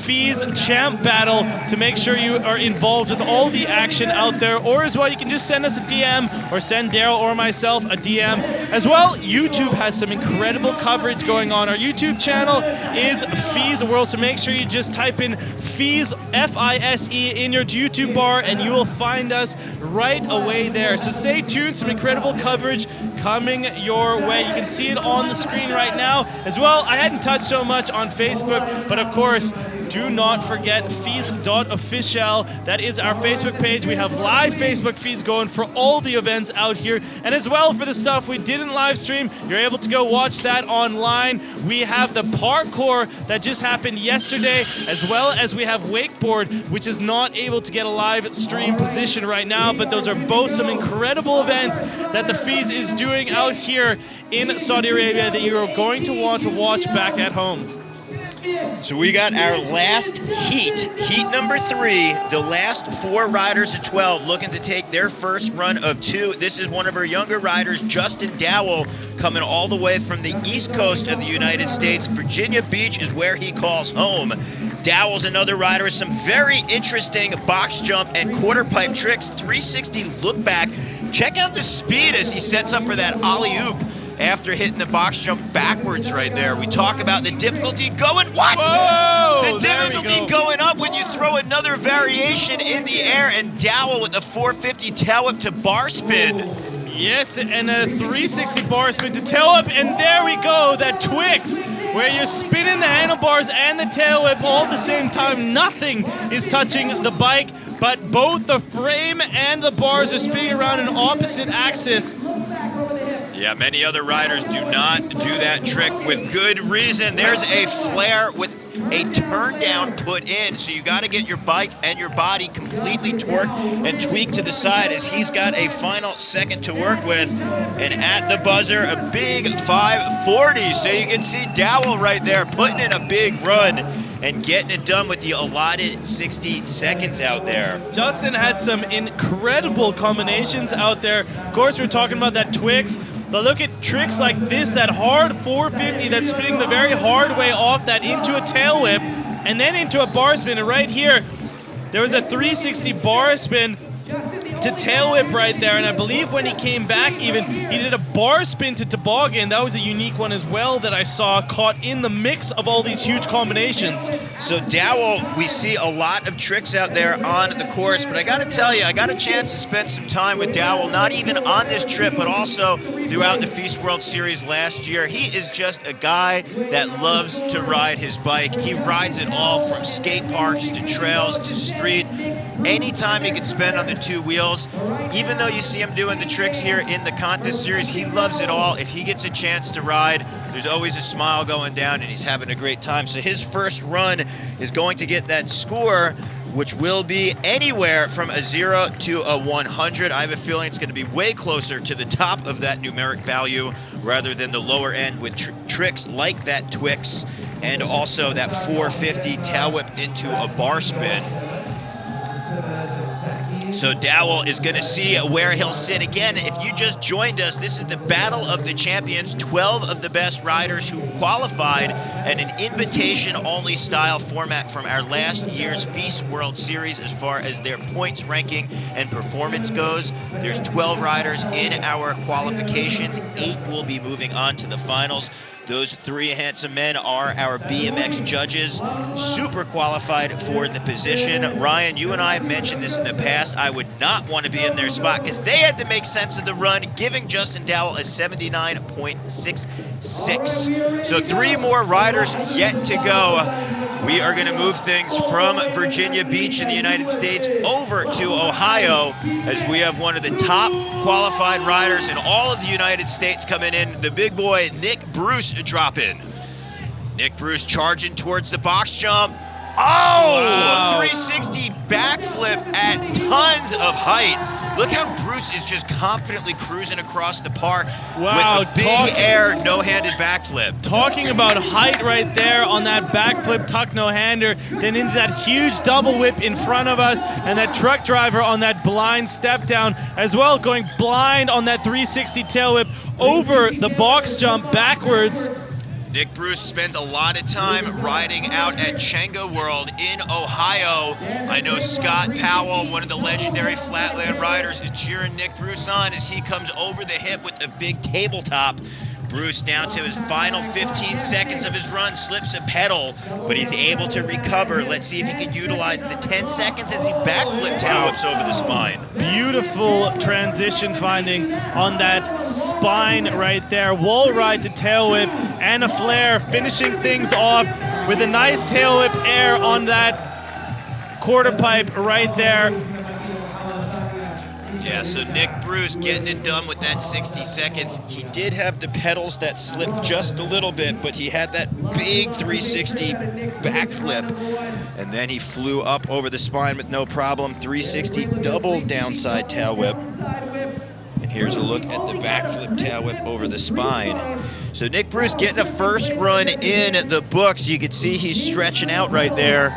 Fees Champ Battle, to make sure you are involved with all the action out there. Or as well, you can just send us a DM or send Daryl or myself a DM. As well, YouTube has some incredible coverage going on. Our YouTube channel is Fees World, so make sure you just type in Fees, F-I-S-E, in your YouTube bar, and you will find us right away there. So stay tuned, some incredible coverage coming your way. You can see it on the screen right now. As well, I hadn't touched so much on Facebook, but of course, do not forget fees.official. That is our Facebook page. We have live Facebook feeds going for all the events out here. And as well, for the stuff we didn't live stream, you're able to go watch that online. We have the parkour that just happened yesterday, as well as we have wakeboard, which is not able to get a live stream position right now. But those are both some incredible events that the Fees is doing out here in Saudi Arabia that you're going to want to watch back at home. So we got our last heat number 3, the last 4 riders of 12 looking to take their first run of 2. This is one of our younger riders, Justin Dowell, coming all the way from the east coast of the United States. Virginia Beach is where he calls home. Dowell's another rider with some very interesting box jump and quarter pipe tricks, 360 look back. Check out the speed as he sets up for that alley-oop after hitting the box jump backwards right there. We talk about the difficulty going, what? Whoa, the difficulty going up when you throw another variation in the air, and Dowell with the 450 tail whip to bar spin. Yes, and a 360 bar spin to tail whip, and there we go, that Twix, where you're spinning the handlebars and the tail whip all at the same time. Nothing is touching the bike, but both the frame and the bars are spinning around an opposite axis. Yeah, many other riders do not do that trick with good reason. There's a flare with a turn down put in, so you got to get your bike and your body completely torqued and tweaked to the side as he's got a final second to work with. And at the buzzer, a big 540. So you can see Dowell right there putting in a big run and getting it done with the allotted 60 seconds out there. Justin had some incredible combinations out there. Of course, we're talking about that Twix, but look at tricks like this, that hard 450 that's spinning the very hard way off that into a tail whip and then into a bar spin. And right here, there was a 360 bar spin to tail whip right there, and I believe when he came back even, he did a bar spin to toboggan. That was a unique one as well that I saw caught in the mix of all these huge combinations. So Dowell, we see a lot of tricks out there on the course, but I gotta tell you, I got a chance to spend some time with Dowell, not even on this trip, but also throughout the Feast World Series last year. He is just a guy that loves to ride his bike. He rides it all from skate parks to trails to street. Anytime he can spend on the 2 wheels, even though you see him doing the tricks here in the contest series, he loves it all. If he gets a chance to ride, there's always a smile going down and he's having a great time. So his first run is going to get that score, which will be anywhere from a 0 to a 100. I have a feeling it's going to be way closer to the top of that numeric value rather than the lower end with tricks like that Twix and also that 450 tail whip into a bar spin. So Dowell is going to see where he'll sit. Again, if you just joined us, this is the Battle of the Champions, 12 of the best riders who qualified, and an invitation-only style format from our last year's Feast World Series as far as their points ranking and performance goes. There's 12 riders in our qualifications. 8 will be moving on to the finals. Those 3 handsome men are our BMX judges, super qualified for the position. Ryan, you and I have mentioned this in the past. I would not want to be in their spot because they had to make sense of the run, giving Justin Dowell a 79.66. So 3 more riders yet to go. We are going to move things from Virginia Beach in the United States over to Ohio as we have one of the top qualified riders in all of the United States coming in, the big boy Nick Bruce drop in. Nick Bruce charging towards the box jump. Oh, wow. 360 backflip at tons of height. Look how Bruce is just confidently cruising across the park Wow, with a big air, no-handed backflip. Talking about height right there on that backflip tuck no-hander, then into that huge double whip in front of us, and that truck driver on that blind step down as well, going blind on that 360 tail whip over the box jump backwards. Nick Bruce spends a lot of time riding out at Chenga World in Ohio. I know Scott Powell, one of the legendary flatland riders, is cheering Nick Bruce on as he comes over the hip with a big tabletop. Bruce down to his final 15 seconds of his run, slips a pedal, but he's able to recover. Let's see if he can utilize the 10 seconds as he backflip tail whips over the spine. Beautiful transition finding on that spine right there. Wall ride to tail whip and a flare, finishing things off with a nice tail whip air on that quarter pipe right there. Yeah, so Nick Bruce getting it done with that 60 seconds. He did have the pedals that slipped just a little bit, but he had that big 360 backflip, and then he flew up over the spine with no problem. 360 double downside tail whip. And here's a look at the backflip tail whip over the spine. So Nick Bruce getting a first run in the books. You can see he's stretching out right there.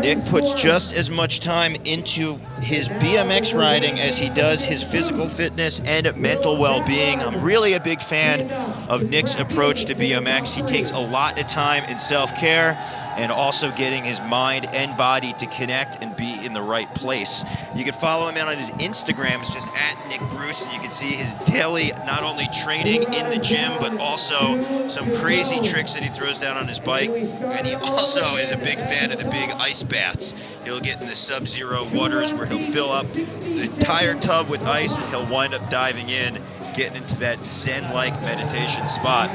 Nick puts just as much time into his BMX riding as he does his physical fitness and mental well-being. I'm really a big fan of Nick's approach to BMX. He takes a lot of time in self-care and also getting his mind and body to connect and be in the right place. You can follow him out on his Instagram. It's just at Nick Bruce, and you can see his daily, not only training in the gym, but also some crazy tricks that he throws down on his bike. And he also is a big fan of the big ice baths. He'll get in the sub-zero waters where he'll fill up the entire tub with ice, and he'll wind up diving in, getting into that Zen-like meditation spot.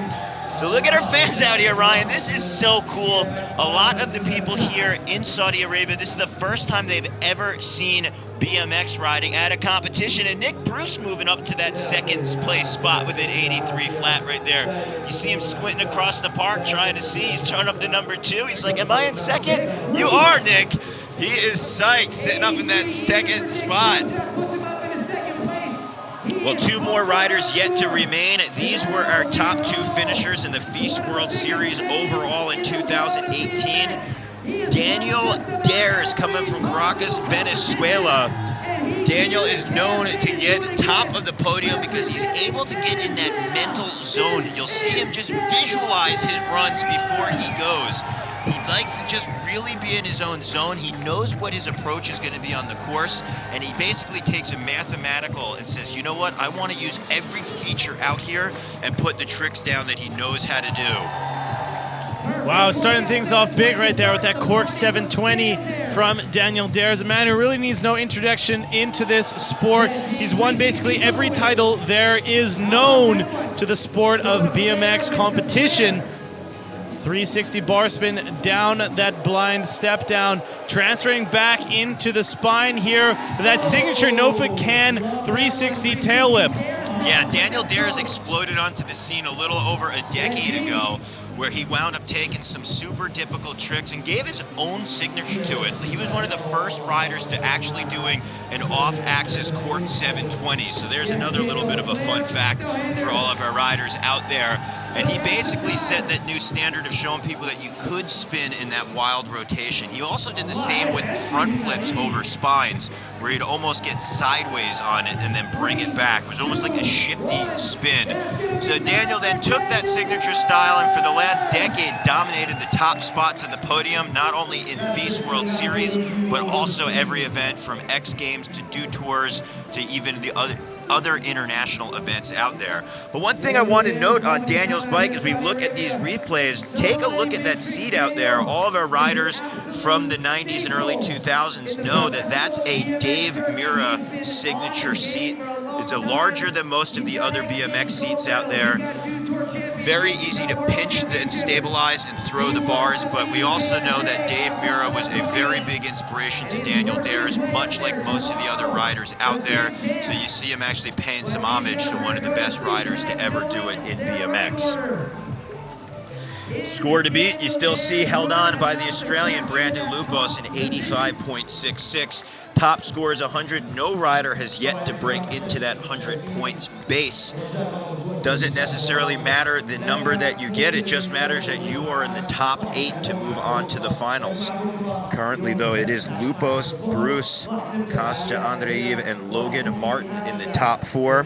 So look at our fans out here, Ryan. This is so cool. A lot of the people here in Saudi Arabia, this is the first time they've ever seen BMX riding at a competition, and Nick Bruce moving up to that second place spot with an 83 flat right there. You see him squinting across the park trying to see. He's turned up to number 2. He's like, am I in second? You are, Nick. He is psyched, sitting up in that second spot. Well, 2 more riders yet to remain. These were our top 2 finishers in the Feast World Series overall in 2018. Daniel Dhers coming from Caracas, Venezuela. Daniel is known to get top of the podium because he's able to get in that mental zone. You'll see him just visualize his runs before he goes. He likes to just really be in his own zone. He knows what his approach is going to be on the course, and he basically takes a mathematical and says, you know what, I want to use every feature out here and put the tricks down that he knows how to do. Wow, starting things off big right there with that cork 720 from Daniel Dhers, a man who really needs no introduction into this sport. He's won basically every title there is known to the sport of BMX competition. 360 bar spin down that blind step down, transferring back into the spine here with that signature Nofa Can 360 tail whip. Yeah, Daniel Dhers exploded onto the scene a little over a decade ago, where he wound up taking some super difficult tricks and gave his own signature to it. He was one of the first riders to actually doing an off-axis cork 720. So there's another little bit of a fun fact for all of our riders out there. And he basically set that new standard of showing people that you could spin in that wild rotation. He also did the same with front flips over spines, where he'd almost get sideways on it and then bring it back. It was almost like a shifty spin. So Daniel then took that signature style and for the last decade dominated the top spots of the podium, not only in Feast World Series, but also every event from X Games to Do Tours to even the other international events out there. But one thing I want to note on Daniel's bike as we look at these replays, take a look at that seat out there. All of our riders from the 90s and early 2000s know that that's a Dave Mirra signature seat. It's a larger than most of the other BMX seats out there. Very easy to pinch and stabilize and throw the bars, but we also know that Dave Mirra was a very big inspiration to Daniel Dhers, much like most of the other riders out there. So you see him actually paying some homage to one of the best riders to ever do it in BMX. Score to beat, you still see held on by the Australian Brandon Lupos in 85.66. Top score is 100. No rider has yet to break into that 100 points base. Doesn't necessarily matter the number that you get, it just matters that you are in the top 8 to move on to the finals. Currently though, it is Lupos, Bruce, Kostya Andreev, and Logan Martin in the top 4.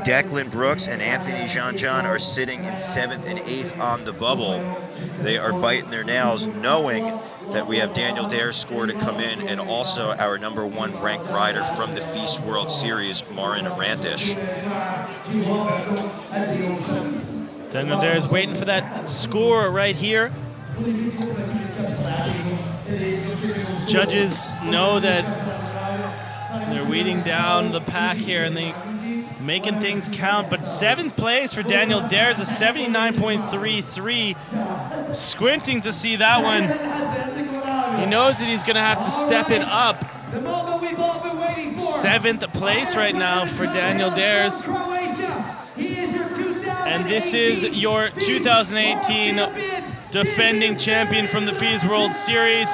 Declan Brooks and Anthony Jean-Jean are sitting in 7th and 8th on the bubble. They are biting their nails knowing that we have Daniel Dhers' score to come in, and also our #1 ranked rider from the Feast World Series, Marin Rantish. Daniel Dhers waiting for that score right here. Judges know that they're weeding down the pack here, and they making things count, but 7th place for Daniel Dhers, a 79.33. Squinting to see that one. He knows that he's going to have to step it up. 7th place right now for Daniel Dhers. And this is your 2018 defending champion from the FIS World Series,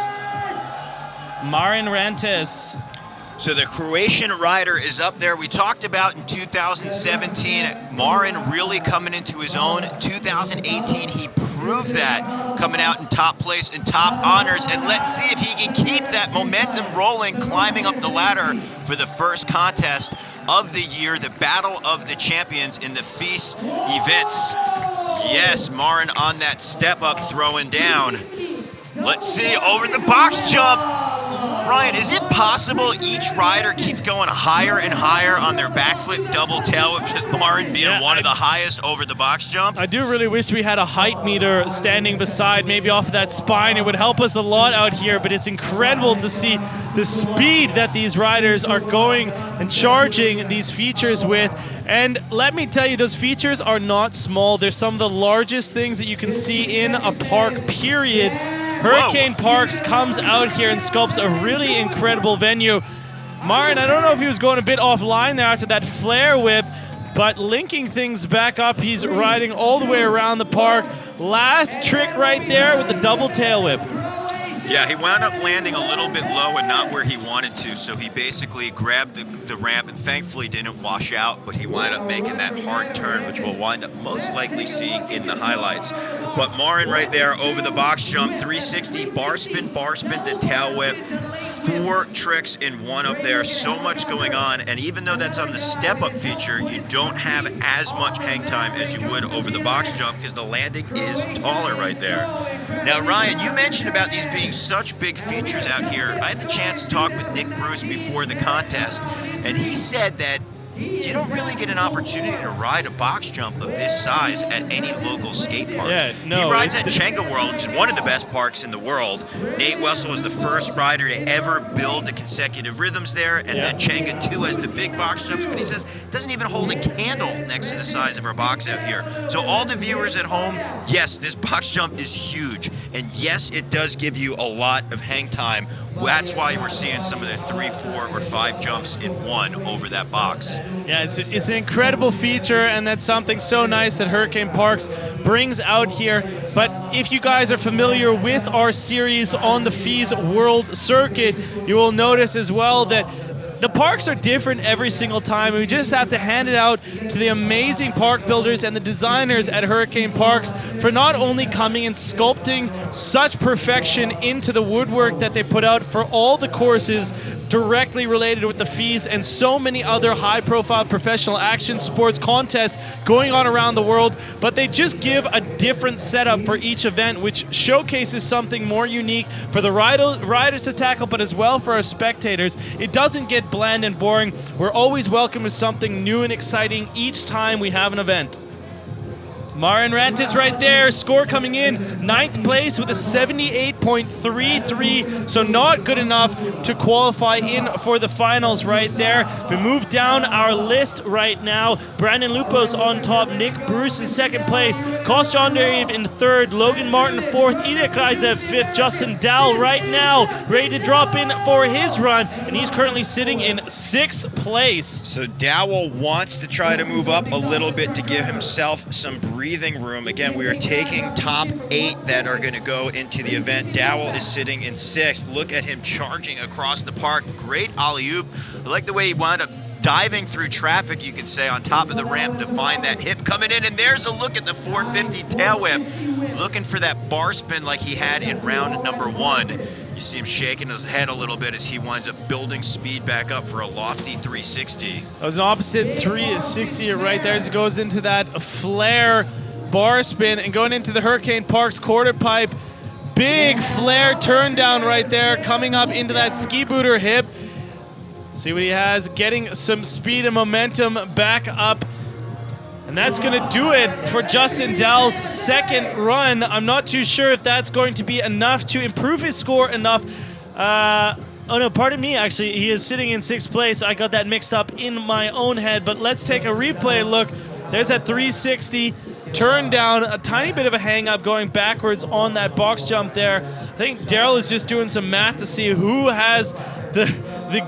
Marin Rantish. So the Croatian rider is up there. We talked about in 2017, Marin really coming into his own. 2018, he proved that, coming out in top place and top honors. And let's see if he can keep that momentum rolling, climbing up the ladder for the first contest of the year, the Battle of the Champions in the FIS events. Yes, Marin on that step up, throwing down. Let's see, over the box jump. Ryan, is it possible each rider keeps going higher and higher on their backflip double tail, with Marin being one of the highest over the box jump? I do really wish we had a height meter standing beside, maybe off of that spine. It would help us a lot out here, but it's incredible to see the speed that these riders are going and charging these features with. And let me tell you, those features are not small. They're some of the largest things that you can see in a park, period. Hurricane Parks comes out here and sculpts a really incredible venue. Marin, I don't know if he was going a bit offline there after that flare whip, but linking things back up, he's riding all the way around the park. Last trick right there with the double tail whip. Yeah, he wound up landing a little bit low and not where he wanted to, so he basically grabbed the ramp and thankfully didn't wash out, but he wound up making that hard turn, which we'll wind up most likely seeing in the highlights. But Marin right there over the box jump, 360, bar spin to tail whip, 4 tricks in one up there, so much going on, and even though that's on the step-up feature, you don't have as much hang time as you would over the box jump because the landing is taller right there. Now, Ryan, you mentioned about these being such big features out here. I had the chance to talk with Nick Bruce before the contest, and he said that you don't really get an opportunity to ride a box jump of this size at any local skate park. Yeah, no, he rides at Chenga World, which is one of the best parks in the world. Nate Wessel was the first rider to ever build the consecutive rhythms there, and then Chenga 2 has the big box jumps, but he says it doesn't even hold a candle next to the size of our box out here. So all the viewers at home, yes, this box jump is huge, and yes, it does give you a lot of hang time. That's why we're seeing some of the 3, 4, or 5 jumps in one over that box. Yeah, it's an incredible feature, and that's something so nice that Hurricane Parks brings out here. But if you guys are familiar with our series on the FIS World Circuit, you will notice as well that the parks are different every single time, and we just have to hand it out to the amazing park builders and the designers at Hurricane Parks for not only coming and sculpting such perfection into the woodwork that they put out for all the courses directly related with the FIS and so many other high-profile professional action sports contests going on around the world, but they just give a different setup for each event, which showcases something more unique for the riders to tackle, but as well for our spectators. It doesn't get bland and boring. We're always welcome with something new and exciting each time we have an event. Marin Rantish right there, score coming in 9th place with a 78.33, so not good enough to qualify in for the finals right there. We move down our list right now. Brandon Lupos on top, Nick Bruce in 2nd place, Kostya Andreev in 3rd, Logan Martin 4th, Ida Kreisev 5th, Justin Dowell right now ready to drop in for his run, and he's currently sitting in 6th place. So Dowell wants to try to move up a little bit to give himself some breathing room. Again, we are taking top 8 that are going to go into the event. Dowell is sitting in 6th. Look at him charging across the park. Great alley-oop. I like the way he wound up diving through traffic, you could say, on top of the ramp to find that hip coming in. And there's a look at the 450 tail whip. Looking for that bar spin like he had in round number 1. You see him shaking his head a little bit as he winds up building speed back up for a lofty 360. That was an opposite 360 right there as he goes into that flare bar spin and going into the Hurricane Parks quarter pipe. Big flare turn down right there, coming up into that ski booter hip. See what he has, getting some speed and momentum back up. And that's going to do it for Justin Dowell's second run. I'm not too sure if that's going to be enough to improve his score enough. Oh no, pardon me, actually. He is sitting in 6th place. I got that mixed up in my own head, but let's take a replay look. There's that 360 turn down, a tiny bit of a hang up going backwards on that box jump there. I think Daryl is just doing some math to see who has the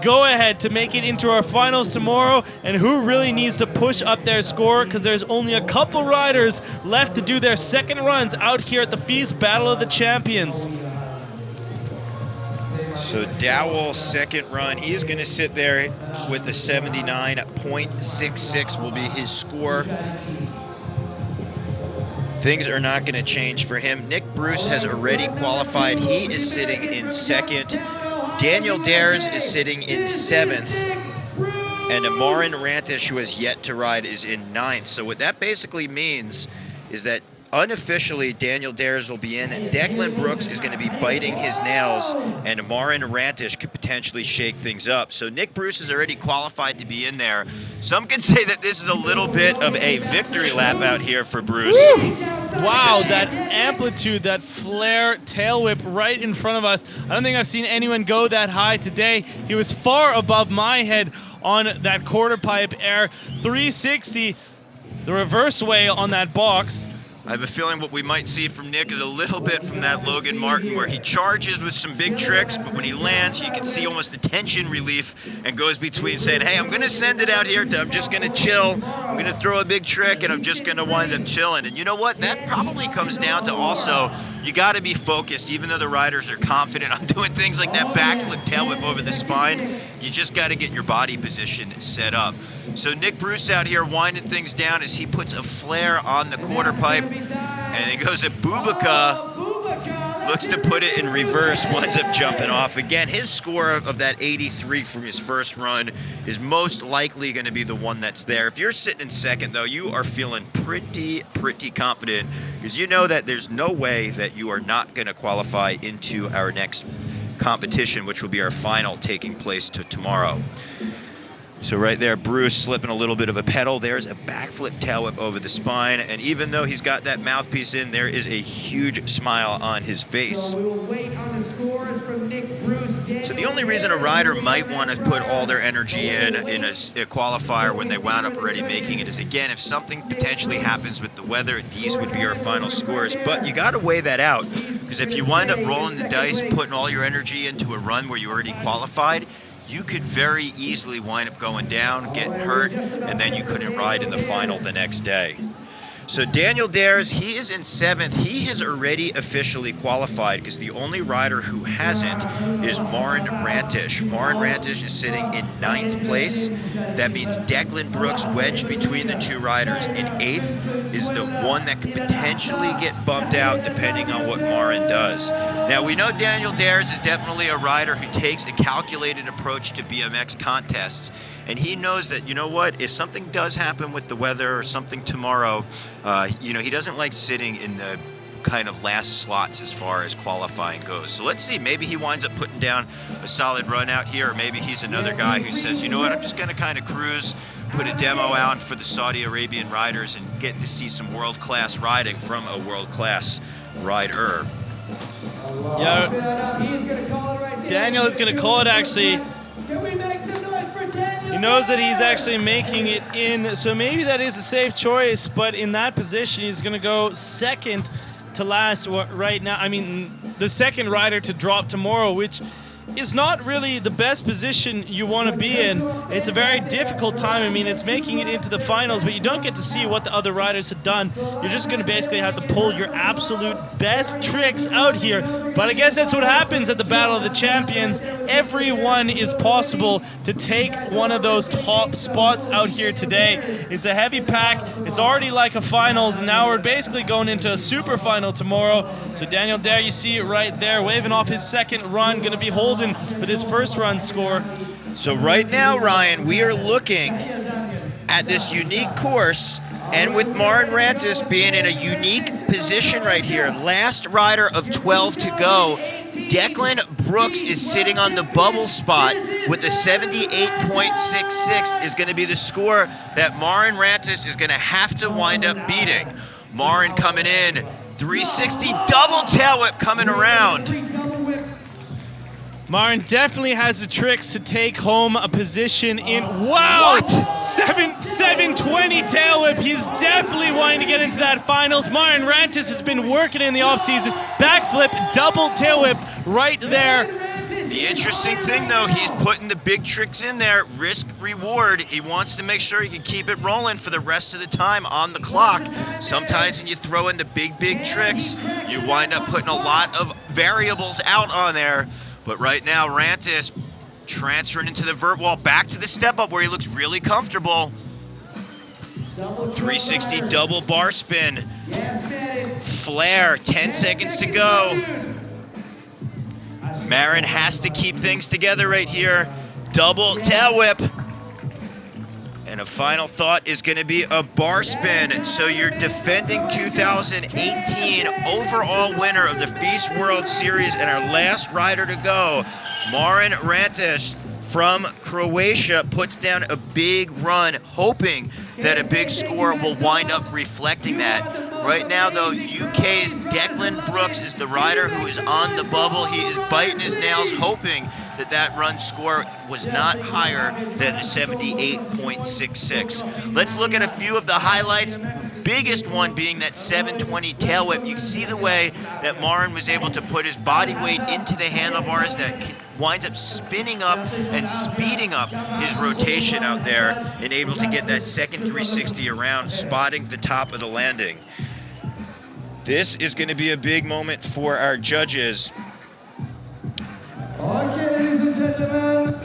go-ahead to make it into our finals tomorrow and who really needs to push up their score, because there's only a couple riders left to do their second runs out here at the FIS Battle of the Champions. So Dowell's second run, he is going to sit there with the 79.66 will be his score. Things are not going to change for him. Nick Bruce has already qualified. He is sitting in 2nd. Daniel Dhers is sitting in 7th, and Amarin Rantish, who has yet to ride, is in 9th. So what that basically means is that unofficially Daniel Dhers will be in, and Declan Brooks is going to be biting his nails, and Amarin Rantish could potentially shake things up. So Nick Bruce is already qualified to be in there. Some could say that this is a little bit of a victory lap out here for Bruce. Woo! Wow, that amplitude, that flare tail whip right in front of us. I don't think I've seen anyone go that high today. He was far above my head on that quarter pipe air. 360, the reverse way on that box. I have a feeling what we might see from Nick is a little bit from that Logan Martin, where he charges with some big tricks, but when he lands, you can see almost the tension relief and goes between saying, hey, I'm going to send it out here to I'm just going to chill, I'm going to throw a big trick, and I'm just going to wind up chilling. And you know what? That probably comes down to also, you got to be focused, even though the riders are confident on doing things like that backflip tail whip over the spine. You just got to get your body position set up. So Nick Bruce out here winding things down as he puts a flare on the quarter pipe, and he goes at Bubaka, looks to put it in reverse, winds up jumping off. Again, his score of that 83 from his first run is most likely going to be the one that's there. If you're sitting in 2nd, though, you are feeling pretty confident, because you know that there's no way that you are not going to qualify into our next competition, which will be our final taking place tomorrow. So right there, Bruce slipping a little bit of a pedal. There's a backflip tail whip over the spine, and even though he's got that mouthpiece in, there is a huge smile on his face. So we will wait on the scores from Nick Bruce. So the only reason a rider might want to put all their energy in a qualifier when they wound up already making it is, again, if something potentially happens with the weather, these would be our final scores. But you got to weigh that out, because if you wind up rolling the dice, putting all your energy into a run where you already qualified, you could very easily wind up going down, getting hurt, and then you couldn't ride in the final the next day. So Daniel Dhers, he is in 7th. He has already officially qualified, because the only rider who hasn't is Marin Rantish. Marin Rantish is sitting in 9th place. That means Declan Brooks wedged between the two riders in 8th is the one that could potentially get bumped out depending on what Marin does. Now, we know Daniel Dhers is definitely a rider who takes a calculated approach to BMX contests. And he knows that, you know what, if something does happen with the weather or something tomorrow, you know, he doesn't like sitting in the kind of last slots as far as qualifying goes. So let's see, maybe he winds up putting down a solid run out here, or maybe he's another guy who says, you know what, I'm just going to kind of cruise, put a demo out for the Saudi Arabian riders and get to see some world-class riding from a world-class rider. Yeah, Daniel is going to call it, actually. Can we make some noise for Daniel? He knows that he's actually making it in, so maybe that is a safe choice, but in that position, he's going to go 2nd to last right now. I mean, the 2nd rider to drop tomorrow, which is not really the best position you want to be in. It's a very difficult time. I mean, it's making it into the finals, but you don't get to see what the other riders have done. You're just going to basically have to pull your absolute best tricks out here. But I guess that's what happens at the Battle of the Champions. Everyone is possible to take one of those top spots out here today. It's a heavy pack. It's already like a finals, and now we're basically going into a super final tomorrow. So Daniel Dhers, you see it right there, waving off his second run, going to be holding with his first run score. So right now, Ryan, we are looking at this unique course, and with Marin Rantis being in a unique position right here, last rider of 12 to go, Declan Brooks is sitting on the bubble spot with a 78.66 is going to be the score that Marin Rantis is going to have to wind up beating. Marin coming in, 360 double tail whip coming around. Marin definitely has the tricks to take home a position in, wow! What? 720 tail whip. He's definitely wanting to get into that finals. Marin Rantis has been working in the offseason. Backflip, double tail whip right there. The interesting thing, though, he's putting the big tricks in there, risk reward. He wants to make sure he can keep it rolling for the rest of the time on the clock. Sometimes when you throw in the big tricks, you wind up putting a lot of variables out on there. But right now, Rantis transferring into the vert wall, back to the step up where he looks really comfortable. 360 double bar spin. Flare, 10 seconds to go. Marin has to keep things together right here. Double tail whip. And a final thought is going to be a bar spin. So you're defending 2018 overall winner of the Feast World Series and our last rider to go, Marin Rantis from Croatia, puts down a big run, hoping that a big score will wind up reflecting that. Right now, though, UK's Declan Brooks is the rider who is on the bubble. He is biting his nails, hoping that that run score was not higher than a 78.66. Let's look at a few of the highlights. Biggest one being that 720 tail whip. You can see the way that Marin was able to put his body weight into the handlebars that winds up spinning up and speeding up his rotation out there and able to get that second 360 around, spotting the top of the landing. This is going to be a big moment for our judges. Okay, ladies and gentlemen.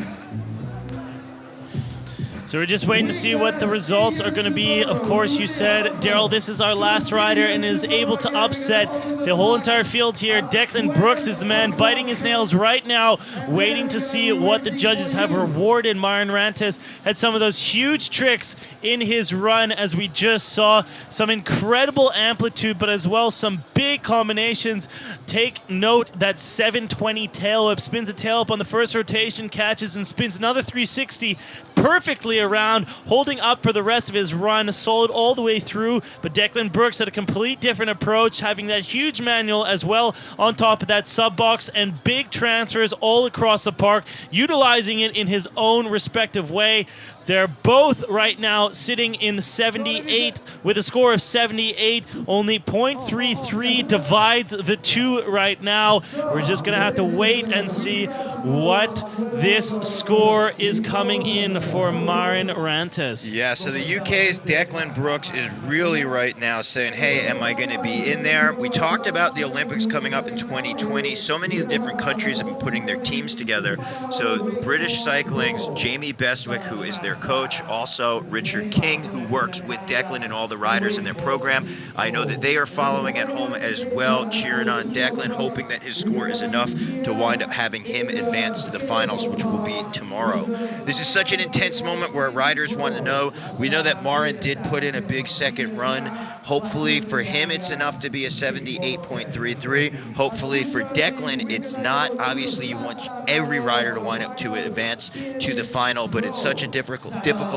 So we're just waiting to see what the results are going to be. Of course, you said, Daryl, this is our last rider and is able to upset the whole entire field here. Declan Brooks is the man biting his nails right now, waiting to see what the judges have rewarded. Marin Rantis had some of those huge tricks in his run, as we just saw. Some incredible amplitude, but as well some big combinations. Take note that 720 tail whip, spins a tail up on the first rotation, catches and spins another 360 perfectly around, holding up for the rest of his run, solid all the way through. But Declan Brooks had a complete different approach, having that huge manual as well on top of that sub box and big transfers all across the park, utilizing it in his own respective way. They're both right now sitting in 78 with a score of 78. Only 0.33 divides the two right now. We're just going to have to wait and see what this score is coming in for Marin Rantis. Yeah, so the UK's Declan Brooks is really right now saying, hey, am I going to be in there? We talked about the Olympics coming up in 2020. So many different countries have been putting their teams together. So British Cycling's Jamie Bestwick, who is their coach, also Richard King, who works with Declan and all the riders in their program. I know that they are following at home as well, cheering on Declan, hoping that his score is enough to wind up having him advance to the finals, which will be tomorrow. This is such an intense moment where riders want to know. We know that Marin did put in a big second run. Hopefully for him it's enough to be a 78.33. Hopefully for Declan it's not. Obviously you want every rider to wind up to advance to the final, but it's such a difficult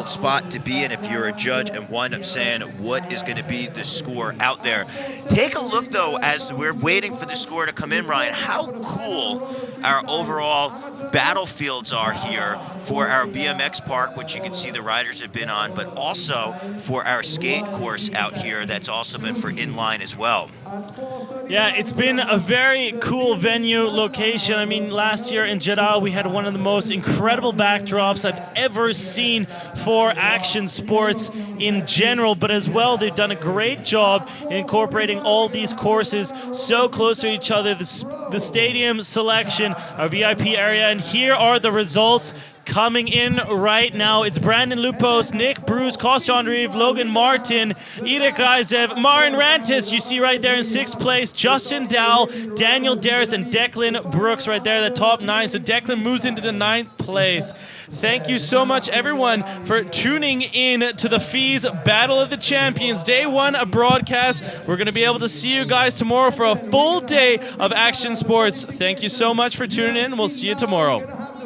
spot to be in if you're a judge and wind up saying what is going to be the score out there. Take a look though as we're waiting for the score to come in, Ryan, how cool our overall battlefields are here. for our BMX park, which you can see the riders have been on, but also for our skate course out here that's also been for inline as well. Yeah, it's been a very cool venue location. I mean, last year in Jeddah, we had one of the most incredible backdrops I've ever seen for action sports in general, but as well, they've done a great job in incorporating all these courses so close to each other. The stadium selection, our VIP area, and here are the results coming in right now. It's Brandon Lupos, Nick Bruce, Kostjan Reeve, Logan Martin, Irek Reisev, Marin Rantis, you see right there in 6th place, Justin Dowell, Daniel Dhers, and Declan Brooks right there, the top 9. So Declan moves into the 9th place. Thank you so much, everyone, for tuning in to the FIS Battle of the Champions, Day 1 of broadcast. We're going to be able to see you guys tomorrow for a full day of action sports. Thank you so much for tuning in. We'll see you tomorrow.